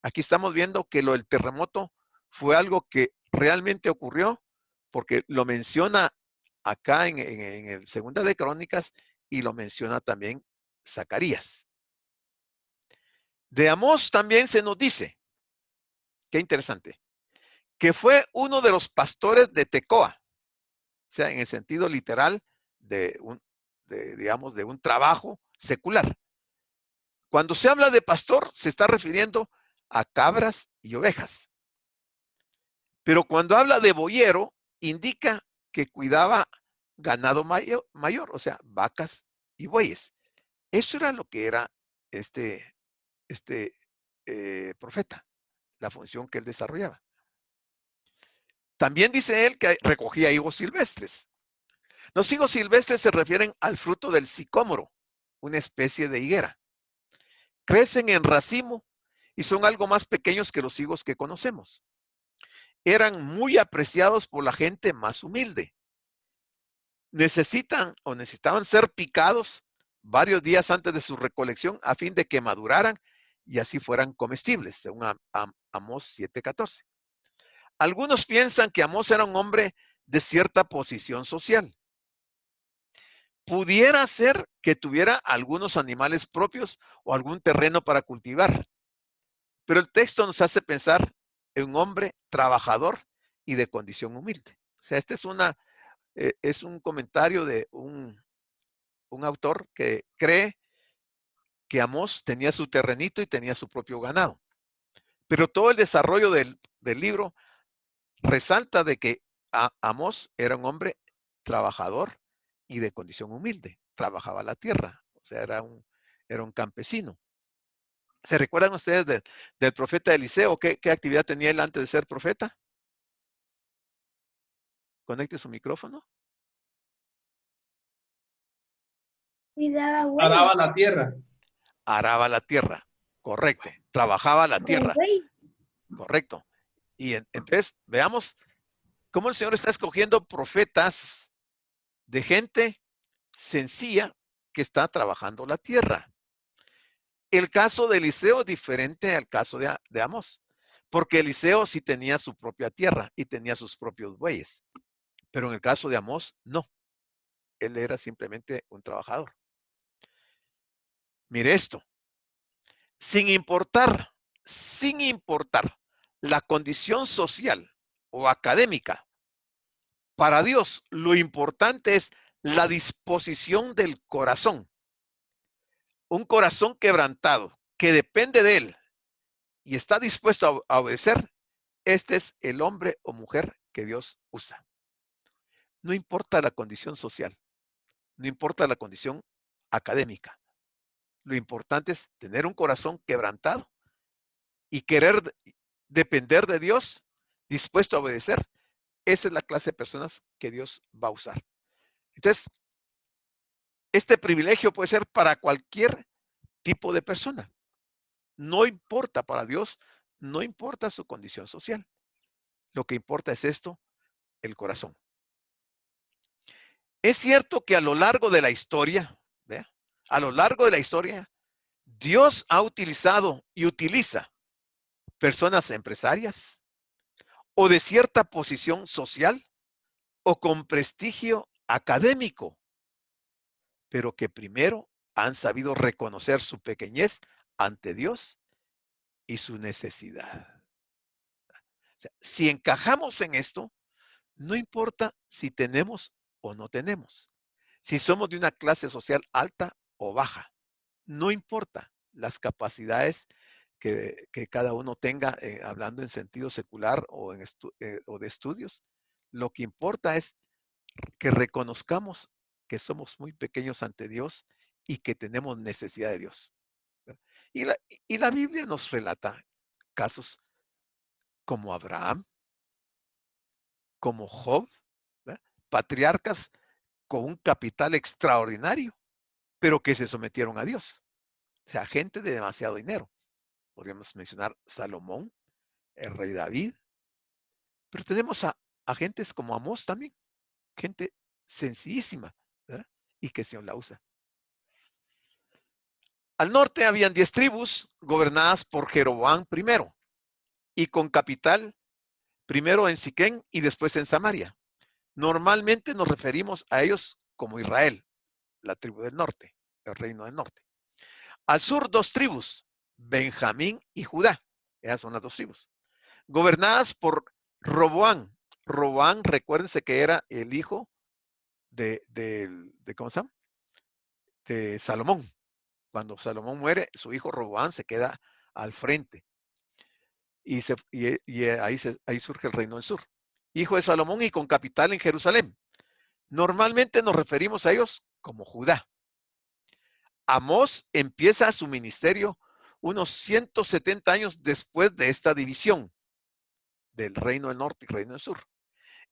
Aquí estamos viendo que lo del terremoto fue algo que realmente ocurrió, porque lo menciona acá en el Segunda de Crónicas y lo menciona también Zacarías. De Amós también se nos dice, qué interesante, que fue uno de los pastores de Tecoa, o sea, en el sentido literal de un trabajo secular. Cuando se habla de pastor, se está refiriendo a cabras y ovejas. Pero cuando habla de boyero, indica que cuidaba ganado mayor, o sea, vacas y bueyes. Eso era lo que era este profeta, la función que él desarrollaba. También dice él que recogía higos silvestres. Los higos silvestres se refieren al fruto del sicómoro, una especie de higuera. Crecen en racimo y son algo más pequeños que los higos que conocemos. Eran muy apreciados por la gente más humilde. Necesitaban ser picados varios días antes de su recolección a fin de que maduraran y así fueran comestibles, según Amós 7:14. Algunos piensan que Amós era un hombre de cierta posición social. Pudiera ser que tuviera algunos animales propios o algún terreno para cultivar, pero el texto nos hace pensar en un hombre trabajador y de condición humilde. O sea, este es un comentario de un autor que cree que Amós tenía su terrenito y tenía su propio ganado. Pero todo el desarrollo del libro resalta de que Amós era un hombre trabajador y de condición humilde. Trabajaba la tierra, o sea, era un campesino. ¿Se recuerdan ustedes del profeta Eliseo? ¿Qué actividad tenía él antes de ser profeta? Conecte su micrófono. Araba la tierra. Araba la tierra, correcto. Trabajaba la tierra, correcto. Y entonces, veamos cómo el Señor está escogiendo profetas de gente sencilla que está trabajando la tierra. El caso de Eliseo es diferente al caso de Amós, porque Eliseo sí tenía su propia tierra y tenía sus propios bueyes, pero en el caso de Amós, no. Él era simplemente un trabajador. Mire esto, sin importar la condición social o académica, para Dios lo importante es la disposición del corazón. Un corazón quebrantado que depende de él y está dispuesto a obedecer. Este es el hombre o mujer que Dios usa. No importa la condición social, no importa la condición académica. Lo importante es tener un corazón quebrantado y querer depender de Dios, dispuesto a obedecer. Esa es la clase de personas que Dios va a usar. Entonces, este privilegio puede ser para cualquier tipo de persona. No importa para Dios, no importa su condición social. Lo que importa es esto, el corazón. Es cierto que a lo largo de la historia, ¿vea? A lo largo de la historia, Dios ha utilizado y utiliza personas empresarias o de cierta posición social o con prestigio académico, pero que primero han sabido reconocer su pequeñez ante Dios y su necesidad. O sea, si encajamos en esto, no importa si tenemos o no tenemos, si somos de una clase social alta o baja, no importa las capacidades que cada uno tenga, hablando en sentido secular o, o de estudios. Lo que importa es que reconozcamos que somos muy pequeños ante Dios y que tenemos necesidad de Dios. Y la, y la Biblia nos relata casos como Abraham, como Job, ¿verdad? Patriarcas con un capital extraordinario, pero que se sometieron a Dios. O sea, gente de demasiado dinero. Podríamos mencionar Salomón, el rey David, pero tenemos a gentes como Amós también, gente sencillísima, ¿verdad? Y que el Señor la usa. Al norte habían 10 tribus gobernadas por Jeroboam primero y con capital primero en Siquén y después en Samaria. Normalmente nos referimos a ellos como Israel, la tribu del norte, el reino del norte. Al sur 2 tribus, Benjamín y Judá. Esas son las 2 tribus. Gobernadas por Roboán. Roboán, recuérdense que era el hijo de ¿cómo se llama? De Salomón. Cuando Salomón muere, su hijo Roboán se queda al frente. Y ahí surge el reino del sur. Hijo de Salomón y con capital en Jerusalén. Normalmente nos referimos a ellos como Judá. Amós empieza su ministerio unos 170 años después de esta división del reino del norte y reino del sur.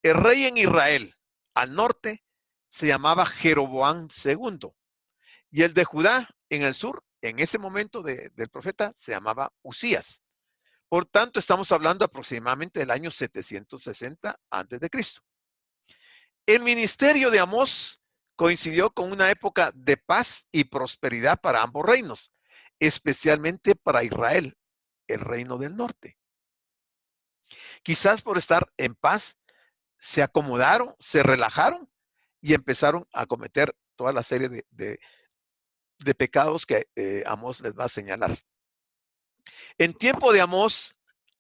El rey en Israel, al norte, se llamaba Jeroboam II. Y el de Judá, en el sur, en ese momento del profeta, se llamaba Usías. Por tanto, estamos hablando aproximadamente del año 760 a.C. El ministerio de Amós coincidió con una época de paz y prosperidad para ambos reinos, especialmente para Israel, el reino del norte. Quizás por estar en paz, se acomodaron, se relajaron y empezaron a cometer toda la serie de pecados que Amós les va a señalar. En tiempo de Amós,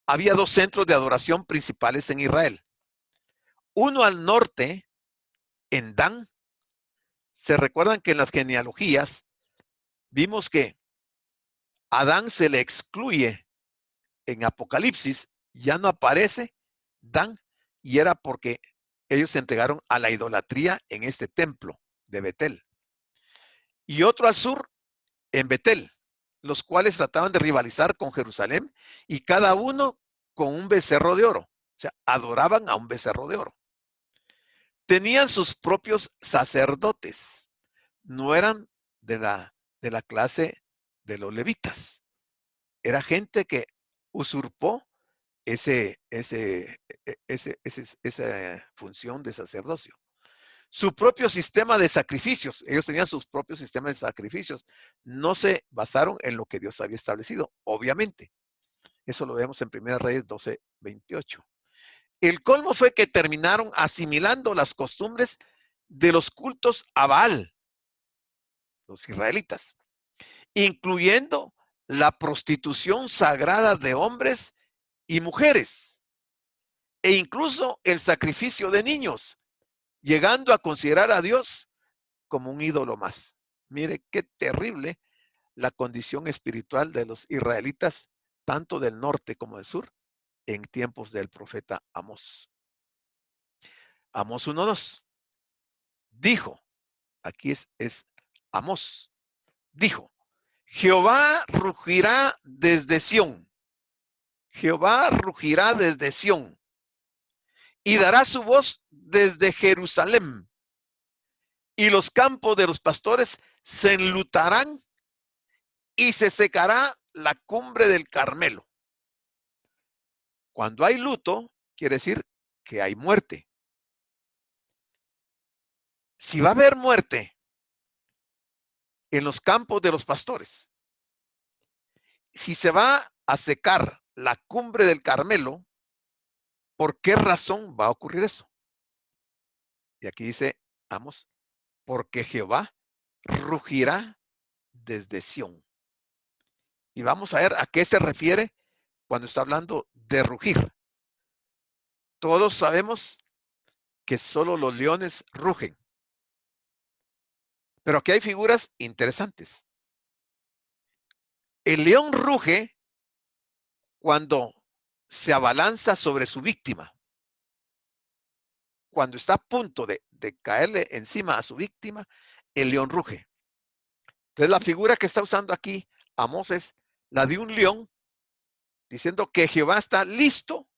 había 2 centros de adoración principales en Israel. Uno al norte, en Dan. Se recuerdan que en las genealogías vimos que Adán se le excluye en Apocalipsis, ya no aparece Dan, y era porque ellos se entregaron a la idolatría en este templo de Betel. Y otro al sur, en Betel, los cuales trataban de rivalizar con Jerusalén y cada uno con un becerro de oro. O sea, adoraban a un becerro de oro. Tenían sus propios sacerdotes, no eran de la clase de los levitas. Era gente que usurpó esa función de sacerdocio. Su propio sistema de sacrificios, ellos tenían sus propios sistemas de sacrificios, no se basaron en lo que Dios había establecido, obviamente. Eso lo vemos en 1 Reyes 12:28. El colmo fue que terminaron asimilando las costumbres de los cultos a Baal, los israelitas, incluyendo la prostitución sagrada de hombres y mujeres, e incluso el sacrificio de niños, llegando a considerar a Dios como un ídolo más. Mire qué terrible la condición espiritual de los israelitas, tanto del norte como del sur, en tiempos del profeta Amós. Amós 1:2. Dijo, aquí es Amós, dijo, Jehová rugirá desde Sión. Jehová rugirá desde Sión y dará su voz desde Jerusalén. Y los campos de los pastores se enlutarán y se secará la cumbre del Carmelo. Cuando hay luto, quiere decir que hay muerte. Si va a haber muerte en los campos de los pastores, si se va a secar la cumbre del Carmelo, ¿por qué razón va a ocurrir eso? Y aquí dice Amos, porque Jehová rugirá desde Sión. Y vamos a ver a qué se refiere cuando está hablando de rugir. Todos sabemos que solo los leones rugen. Pero aquí hay figuras interesantes. El león ruge cuando se abalanza sobre su víctima. Cuando está a punto de caerle encima a su víctima, el león ruge. Entonces la figura que está usando aquí Amós es la de un león diciendo que Jehová está listo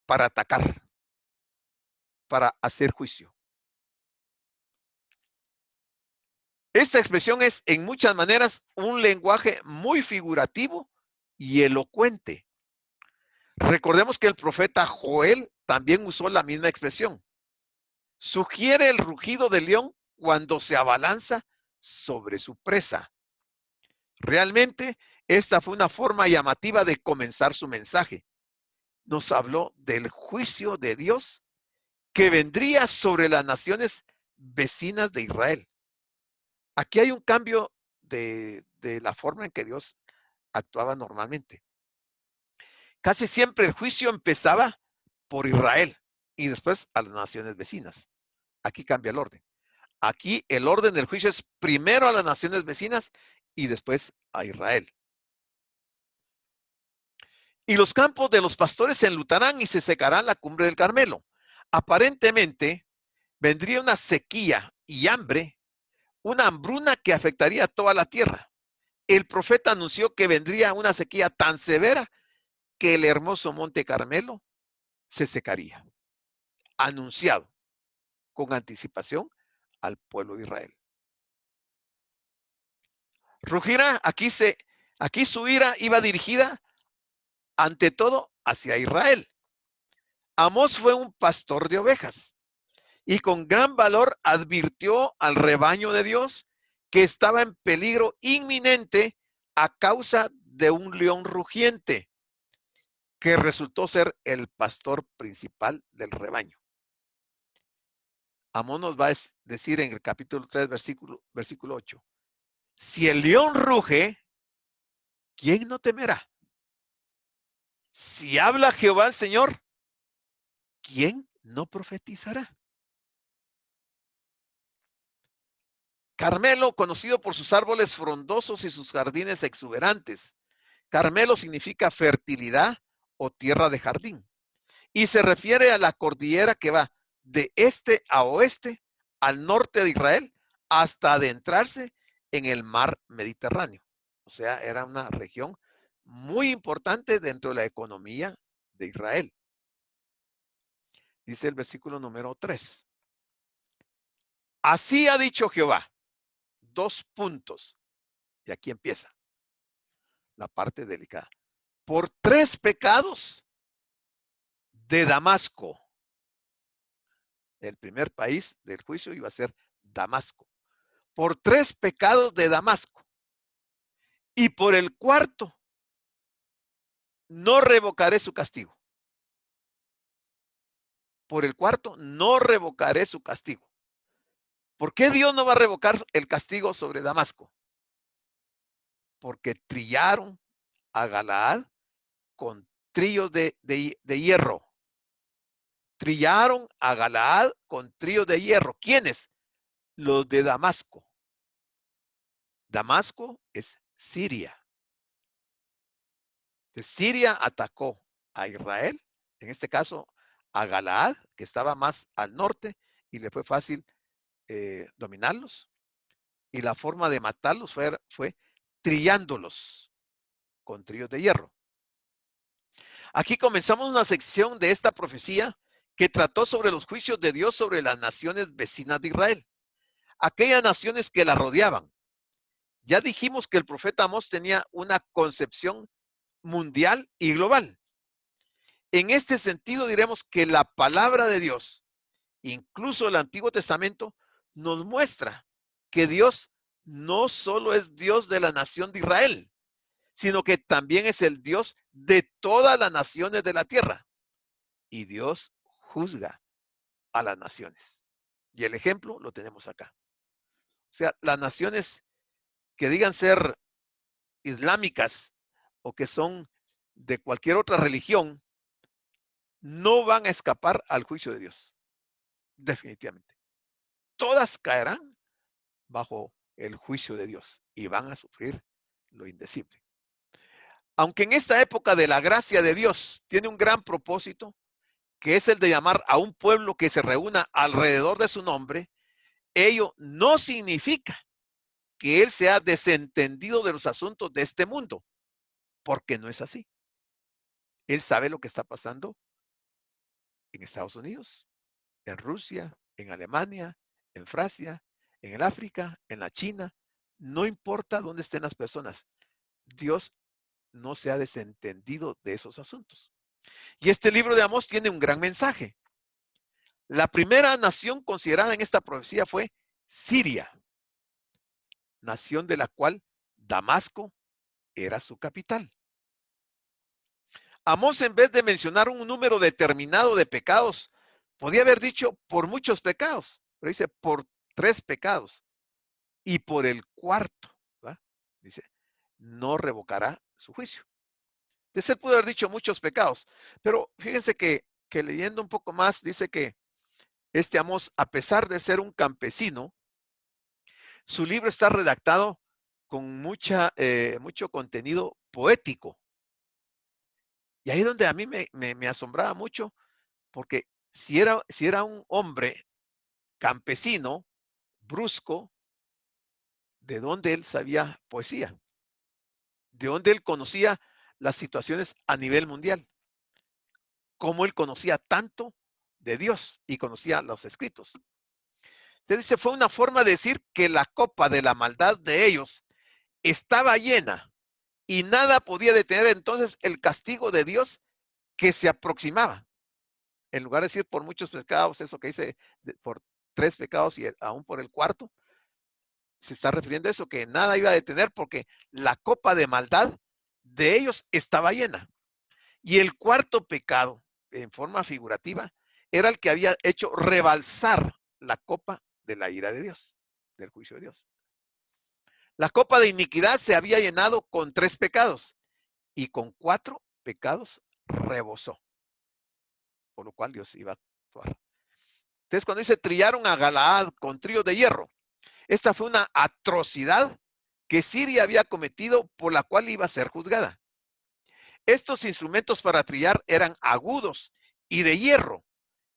para atacar, para hacer juicio. Esta expresión es en muchas maneras un lenguaje muy figurativo y elocuente. Recordemos que el profeta Joel también usó la misma expresión. Sugiere el rugido del león cuando se abalanza sobre su presa. Realmente, esta fue una forma llamativa de comenzar su mensaje. Nos habló del juicio de Dios que vendría sobre las naciones vecinas de Israel. Aquí hay un cambio de la forma en que Dios actuaba normalmente. Casi siempre el juicio empezaba por Israel y después a las naciones vecinas. Aquí cambia el orden. Aquí el orden del juicio es primero a las naciones vecinas y después a Israel. Y los campos de los pastores se enlutarán y se secará la cumbre del Carmelo. Aparentemente vendría una sequía y hambre, una hambruna que afectaría a toda la tierra. El profeta anunció que vendría una sequía tan severa que el hermoso monte Carmelo se secaría. Anunciado con anticipación al pueblo de Israel. Rugirá, aquí su ira iba dirigida ante todo hacia Israel. Amós fue un pastor de ovejas y con gran valor advirtió al rebaño de Dios que estaba en peligro inminente a causa de un león rugiente que resultó ser el pastor principal del rebaño. Amós nos va a decir en el capítulo 3, versículo 8. Si el león ruge, ¿quién no temerá? Si habla Jehová el Señor, ¿quién no profetizará? Carmelo, conocido por sus árboles frondosos y sus jardines exuberantes. Carmelo significa fertilidad o tierra de jardín. Y se refiere a la cordillera que va de este a oeste, al norte de Israel, hasta adentrarse en el mar Mediterráneo. O sea, era una región muy importante dentro de la economía de Israel. Dice el versículo número 3. Así ha dicho Jehová. 2 puntos. Y aquí empieza la parte delicada. Por 3 pecados de Damasco. El primer país del juicio iba a ser Damasco. Por 3 pecados de Damasco. Y por el 4, no revocaré su castigo. Por el 4, no revocaré su castigo. ¿Por qué Dios no va a revocar el castigo sobre Damasco? Porque trillaron a Galaad con trillos de hierro. Trillaron a Galaad con trillos de hierro. ¿Quiénes? Los de Damasco. Damasco es Siria. Siria atacó a Israel, en este caso a Galaad, que estaba más al norte, y le fue fácil dominarlos. Y la forma de matarlos fue trillándolos con trillos de hierro. Aquí comenzamos una sección de esta profecía que trató sobre los juicios de Dios sobre las naciones vecinas de Israel, aquellas naciones que la rodeaban. Ya dijimos que el profeta Amós tenía una concepción mundial y global. En este sentido diremos que la palabra de Dios, incluso el Antiguo Testamento, nos muestra que Dios no solo es Dios de la nación de Israel, sino que también es el Dios de todas las naciones de la tierra. Y Dios juzga a las naciones. Y el ejemplo lo tenemos acá. O sea, las naciones que digan ser islámicas o que son de cualquier otra religión, no van a escapar al juicio de Dios. Definitivamente. Todas caerán bajo el juicio de Dios y van a sufrir lo indecible. Aunque en esta época de la gracia de Dios tiene un gran propósito, que es el de llamar a un pueblo que se reúna alrededor de su nombre, ello no significa que Él sea desentendido de los asuntos de este mundo, porque no es así. Él sabe lo que está pasando en Estados Unidos, en Rusia, en Alemania, en Francia, en el África, en la China. No importa dónde estén las personas, Dios no se ha desentendido de esos asuntos. Y este libro de Amós tiene un gran mensaje. La primera nación considerada en esta profecía fue Siria, nación de la cual Damasco era su capital. Amós, en vez de mencionar un número determinado de pecados, podía haber dicho por muchos pecados, pero dice por 3 pecados. Y por el cuarto, ¿va? Dice, no revocará su juicio. Entonces él pudo haber dicho muchos pecados, pero fíjense que leyendo un poco más, dice que este Amós, a pesar de ser un campesino, su libro está redactado con mucho contenido poético. Y ahí es donde a mí me asombraba mucho, porque si era un hombre campesino, brusco, ¿de dónde él sabía poesía? ¿De dónde él conocía las situaciones a nivel mundial? ¿Cómo él conocía tanto de Dios y conocía los escritos? Entonces dice, fue una forma de decir que la copa de la maldad de ellos estaba llena y nada podía detener entonces el castigo de Dios que se aproximaba. En lugar de decir por muchos pecados, eso que dice por 3 pecados y aún por el cuarto, se está refiriendo a eso, que nada iba a detener porque la copa de maldad de ellos estaba llena. Y el cuarto pecado, en forma figurativa, era el que había hecho rebalsar la copa de la ira de Dios, del juicio de Dios. La copa de iniquidad se había llenado con 3 pecados y con 4 pecados rebosó, por lo cual Dios iba a actuar. Entonces, cuando dice trillaron a Galaad con tríos de hierro, esta fue una atrocidad que Siria había cometido, por la cual iba a ser juzgada. Estos instrumentos para trillar eran agudos y de hierro,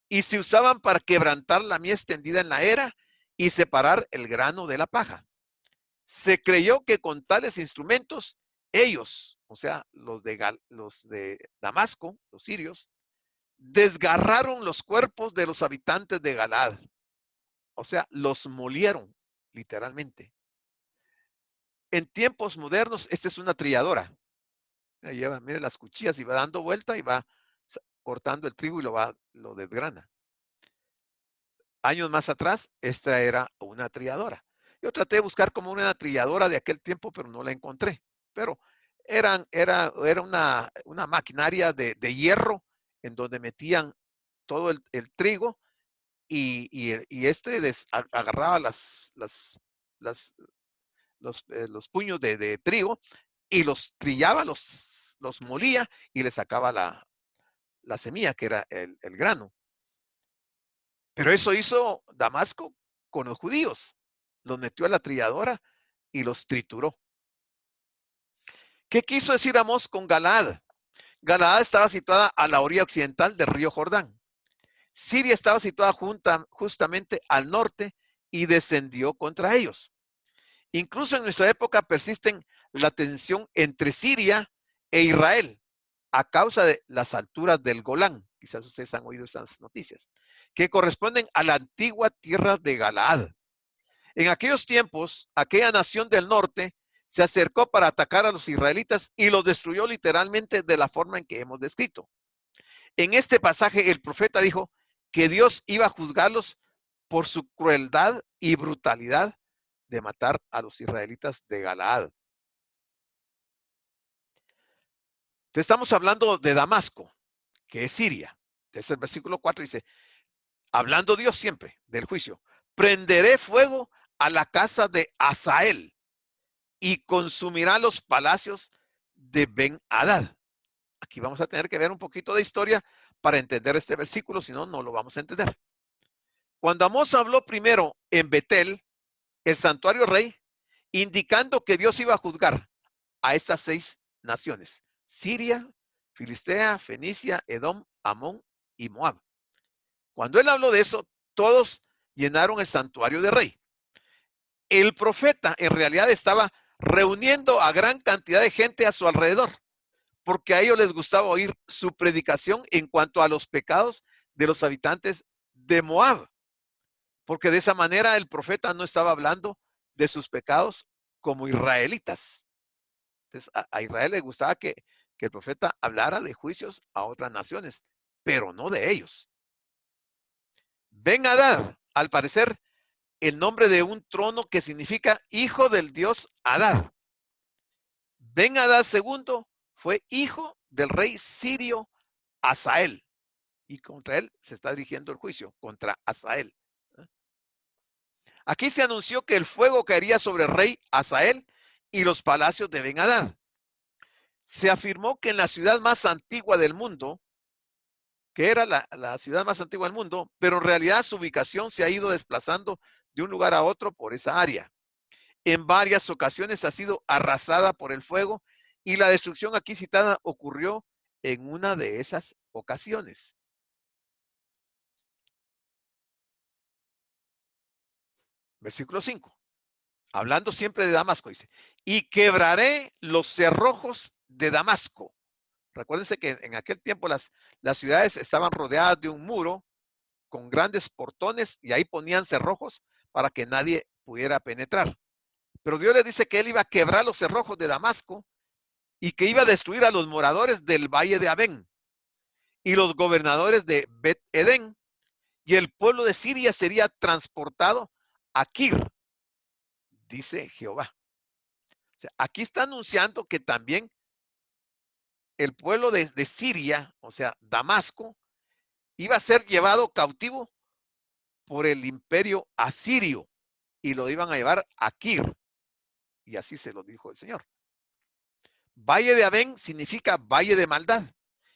y se usaban para quebrantar la mies tendida en la era y separar el grano de la paja. Se creyó que con tales instrumentos, ellos, o sea, los de Damasco, los sirios, desgarraron los cuerpos de los habitantes de Galaad. O sea, los molieron, literalmente. En tiempos modernos, esta es una trilladora. Lleva, mire, las cuchillas y va dando vuelta y va cortando el trigo y lo desgrana. Años más atrás, esta era una trilladora. Yo traté de buscar como una trilladora de aquel tiempo, pero no la encontré. Pero era una maquinaria de hierro en donde metían todo el trigo y agarraba los puños de trigo y los trillaba, los molía y le sacaba la semilla, que era el grano. Pero eso hizo Damasco con los judíos. Los metió a la trilladora y los trituró. ¿Qué quiso decir Amós con Galaad? Galaad estaba situada a la orilla occidental del río Jordán. Siria estaba situada justamente al norte y descendió contra ellos. Incluso en nuestra época persisten la tensión entre Siria e Israel a causa de las alturas del Golán. Quizás ustedes han oído estas noticias, que corresponden a la antigua tierra de Galaad. En aquellos tiempos, aquella nación del norte se acercó para atacar a los israelitas y los destruyó literalmente de la forma en que hemos descrito. En este pasaje el profeta dijo que Dios iba a juzgarlos por su crueldad y brutalidad de matar a los israelitas de Galaad. Te estamos hablando de Damasco, que es Siria. Es el versículo 4, dice, hablando Dios siempre del juicio, prenderé fuego a la casa de Hazael y consumirá los palacios de Ben-Hadad. Aquí vamos a tener que ver un poquito de historia para entender este versículo, si no, no lo vamos a entender. Cuando Amós habló primero en Betel, el santuario rey, indicando que Dios iba a juzgar a estas 6 naciones: Siria, Filistea, Fenicia, Edom, Amón y Moab. Cuando él habló de eso, todos llenaron el santuario de rey. El profeta en realidad estaba reuniendo a gran cantidad de gente a su alrededor, porque a ellos les gustaba oír su predicación en cuanto a los pecados de los habitantes de Moab, porque de esa manera el profeta no estaba hablando de sus pecados como israelitas. Entonces, a Israel le gustaba que el profeta hablara de juicios a otras naciones, pero no de ellos. Ben-Hadad, al parecer, el nombre de un trono que significa hijo del dios Hadad. Ben-Hadad II fue hijo del rey sirio Hazael, y contra él se está dirigiendo el juicio, contra Hazael. Aquí se anunció que el fuego caería sobre el rey Hazael y los palacios de Ben-Hadad. Se afirmó que en la ciudad más antigua del mundo, que era la ciudad más antigua del mundo, pero en realidad su ubicación se ha ido desplazando de un lugar a otro por esa área. En varias ocasiones ha sido arrasada por el fuego y la destrucción aquí citada ocurrió en una de esas ocasiones. Versículo 5. Hablando siempre de Damasco, dice, y quebraré los cerrojos de Damasco. Recuérdense que en aquel tiempo las ciudades estaban rodeadas de un muro con grandes portones y ahí ponían cerrojos para que nadie pudiera penetrar. Pero Dios le dice que él iba a quebrar los cerrojos de Damasco y que iba a destruir a los moradores del valle de Abén y los gobernadores de Bet-Edén, y el pueblo de Siria sería transportado a Kir, dice Jehová. O sea, aquí está anunciando que también el pueblo de Siria, o sea, Damasco, iba a ser llevado cautivo por el imperio asirio y lo iban a llevar a Kir. Y así se lo dijo el Señor. Valle de Abén significa valle de maldad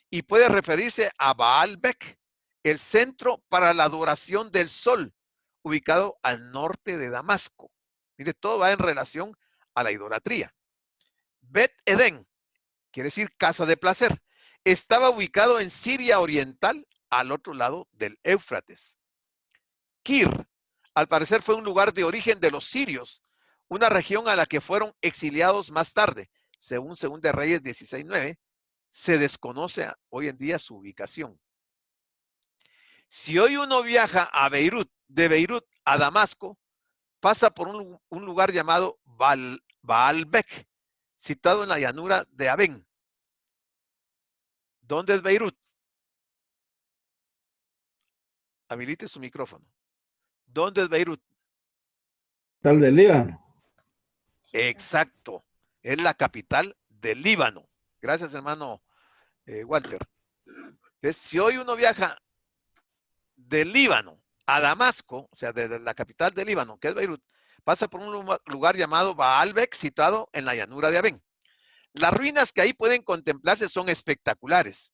y puede referirse a Baal-Bek, el centro para la adoración del sol, ubicado al norte de Damasco. Mire, todo va en relación a la idolatría. Bet-Edén quiere decir casa de placer. Estaba ubicado en Siria Oriental, al otro lado del Éufrates. Kir, al parecer, fue un lugar de origen de los sirios, una región a la que fueron exiliados más tarde. Según 2 Reyes 16:9, se desconoce hoy en día su ubicación. Si hoy uno viaja a Beirut, de Beirut a Damasco, pasa por un lugar llamado Baal-Bek, citado en la llanura de Abén. ¿Dónde es Beirut? Habilite su micrófono. ¿Dónde es Beirut? Tal del Líbano. Exacto. Es la capital del Líbano. Gracias, hermano Walter. Entonces, si hoy uno viaja del Líbano a Damasco, o sea, desde la capital del Líbano, que es Beirut, pasa por un lugar llamado Baal-Bek, situado en la llanura de Abén. Las ruinas que ahí pueden contemplarse son espectaculares.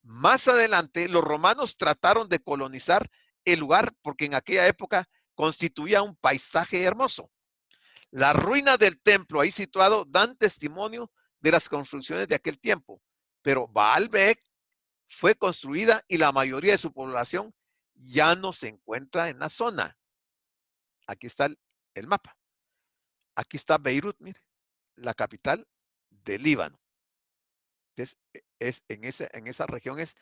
Más adelante, los romanos trataron de colonizar el lugar porque en aquella época constituía un paisaje hermoso. Las ruinas del templo ahí situado dan testimonio de las construcciones de aquel tiempo, pero Baal-Bek fue construida y la mayoría de su población ya no se encuentra en la zona. Aquí está el mapa. Aquí está Beirut, mire, la capital del Líbano. En esa región es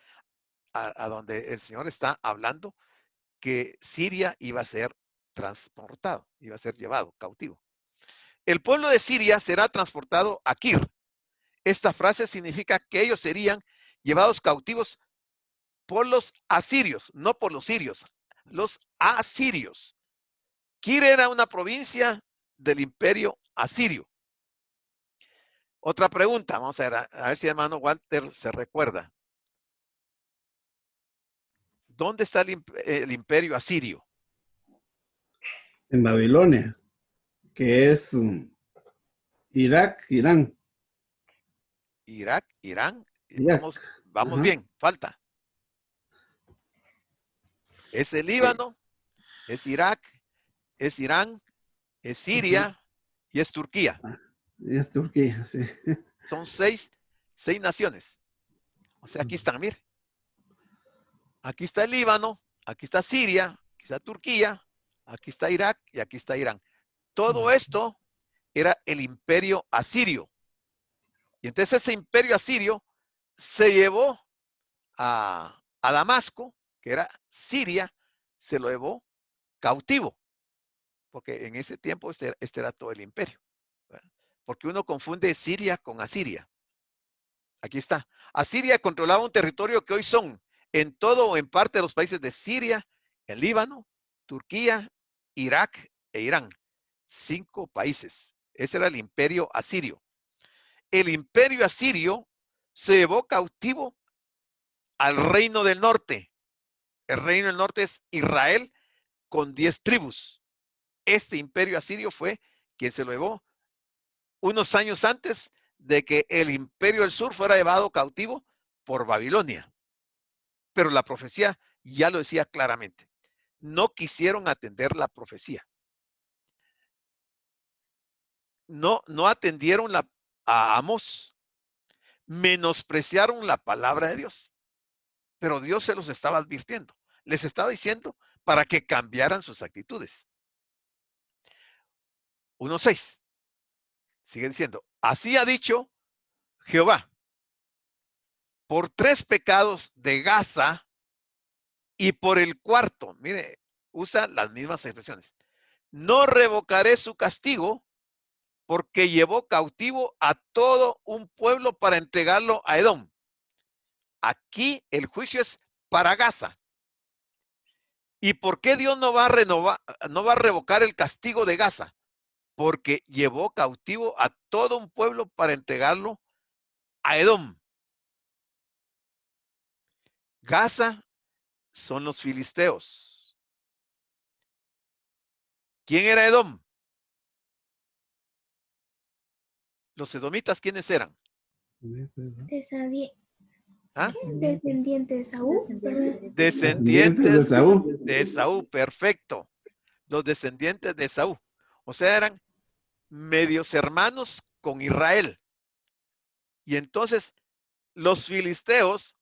a donde el Señor está hablando que Siria iba a ser transportado, iba a ser llevado cautivo. El pueblo de Siria será transportado a Kir. Esta frase significa que ellos serían llevados cautivos por los asirios, no por los sirios. los asirios. Kir era una provincia del imperio asirio. Otra pregunta, vamos a ver si el hermano Walter se recuerda. ¿Dónde está el imperio asirio? En Babilonia, que es Irak, Irán. Irak, Irán. Irak. Vamos Ajá. bien, falta. Es el Líbano, es Irak, es Irán, es Siria y es Turquía. Es Turquía, sí. Son seis naciones. O sea, aquí están, mire. Aquí está el Líbano, aquí está Siria, aquí está Turquía, aquí está Irak y aquí está Irán. Todo esto era el imperio asirio. Y entonces ese imperio asirio se llevó a Damasco, que era Siria, se lo llevó cautivo. Porque en ese tiempo este era todo el imperio. Porque uno confunde Siria con Asiria. Aquí está. Asiria controlaba un territorio que hoy son en todo o en parte de los países de Siria, el Líbano, Turquía, Irak e Irán. 5 países. Ese era el imperio asirio. El imperio asirio se llevó cautivo al reino del norte. El reino del norte es Israel con 10 tribus. Este imperio asirio fue quien se lo llevó unos años antes de que el imperio del sur fuera llevado cautivo por Babilonia. Pero la profecía ya lo decía claramente. No quisieron atender la profecía. No atendieron a Amós. Menospreciaron la palabra de Dios. Pero Dios se los estaba advirtiendo. Les estaba diciendo para que cambiaran sus actitudes. 1:6. Sigue diciendo, así ha dicho Jehová, por 3 pecados de Gaza y por el cuarto, mire, usa las mismas expresiones. No revocaré su castigo porque llevó cautivo a todo un pueblo para entregarlo a Edom. Aquí el juicio es para Gaza. ¿Y por qué Dios no va a revocar el castigo de Gaza? Porque llevó cautivo a todo un pueblo para entregarlo a Edom. Gaza son los filisteos. ¿Quién era Edom? Los edomitas, ¿quiénes eran? ¿Ah? Descendiente de Saúl. Descendientes de Saúl. de Saúl, perfecto. Los descendientes de Saúl. O sea, eran medios hermanos con Israel. Y entonces los filisteos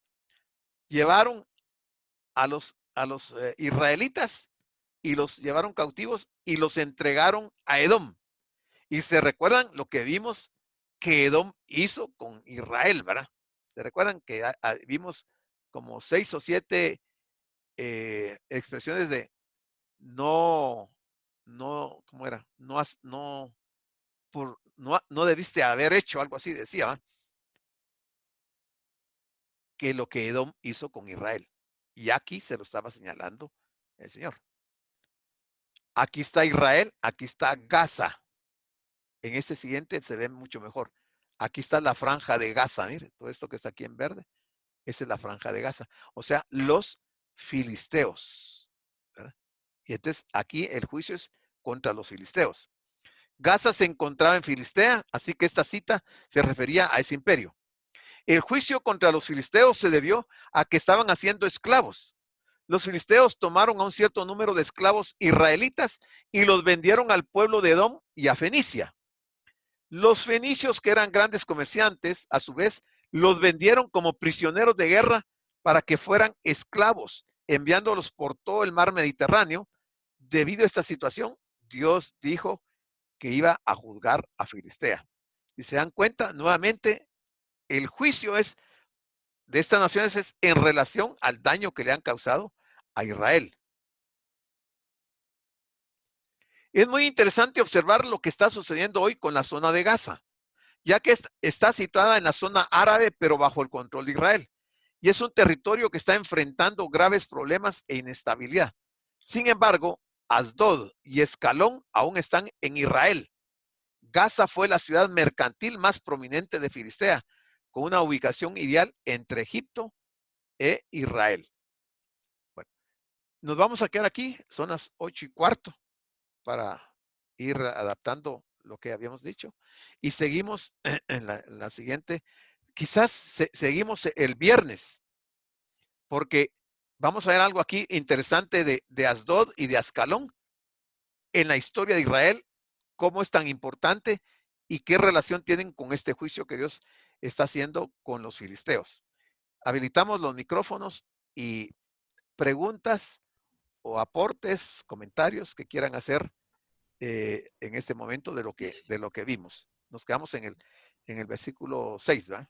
llevaron a los israelitas y los llevaron cautivos y los entregaron a Edom. Y se recuerdan lo que vimos que Edom hizo con Israel, ¿verdad? Se recuerdan que vimos como 6 o 7 expresiones de no, ¿cómo era? No debiste haber hecho, algo así decía, ¿verdad? Que lo que Edom hizo con Israel. Y aquí se lo estaba señalando el Señor. Aquí está Israel, aquí está Gaza. En este siguiente se ve mucho mejor. Aquí está la franja de Gaza, mire, todo esto que está aquí en verde, esa es la franja de Gaza. O sea, los filisteos, ¿verdad? Y entonces aquí el juicio es contra los filisteos. Gaza se encontraba en Filistea, así que esta cita se refería a ese imperio. El juicio contra los filisteos se debió a que estaban haciendo esclavos. Los filisteos tomaron a un cierto número de esclavos israelitas y los vendieron al pueblo de Edom y a Fenicia. Los fenicios, que eran grandes comerciantes, a su vez, los vendieron como prisioneros de guerra para que fueran esclavos, enviándolos por todo el mar Mediterráneo. Debido a esta situación, Dios dijo que iba a juzgar a Filistea. Y se dan cuenta, nuevamente, el juicio de estas naciones es en relación al daño que le han causado a Israel. Es muy interesante observar lo que está sucediendo hoy con la zona de Gaza, ya que está situada en la zona árabe, pero bajo el control de Israel. Y es un territorio que está enfrentando graves problemas e inestabilidad. Sin embargo, Asdod y Escalón aún están en Israel. Gaza fue la ciudad mercantil más prominente de Filistea, con una ubicación ideal entre Egipto e Israel. Bueno, nos vamos a quedar aquí, son las 8:15, para ir adaptando lo que habíamos dicho. Y seguimos en la siguiente. Quizás seguimos el viernes, porque vamos a ver algo aquí interesante de Asdod y de Ascalón en la historia de Israel, cómo es tan importante y qué relación tienen con este juicio que Dios está haciendo con los filisteos. Habilitamos los micrófonos y preguntas o aportes, comentarios que quieran hacer en este momento de lo que vimos. Nos quedamos en el versículo 6, ¿va?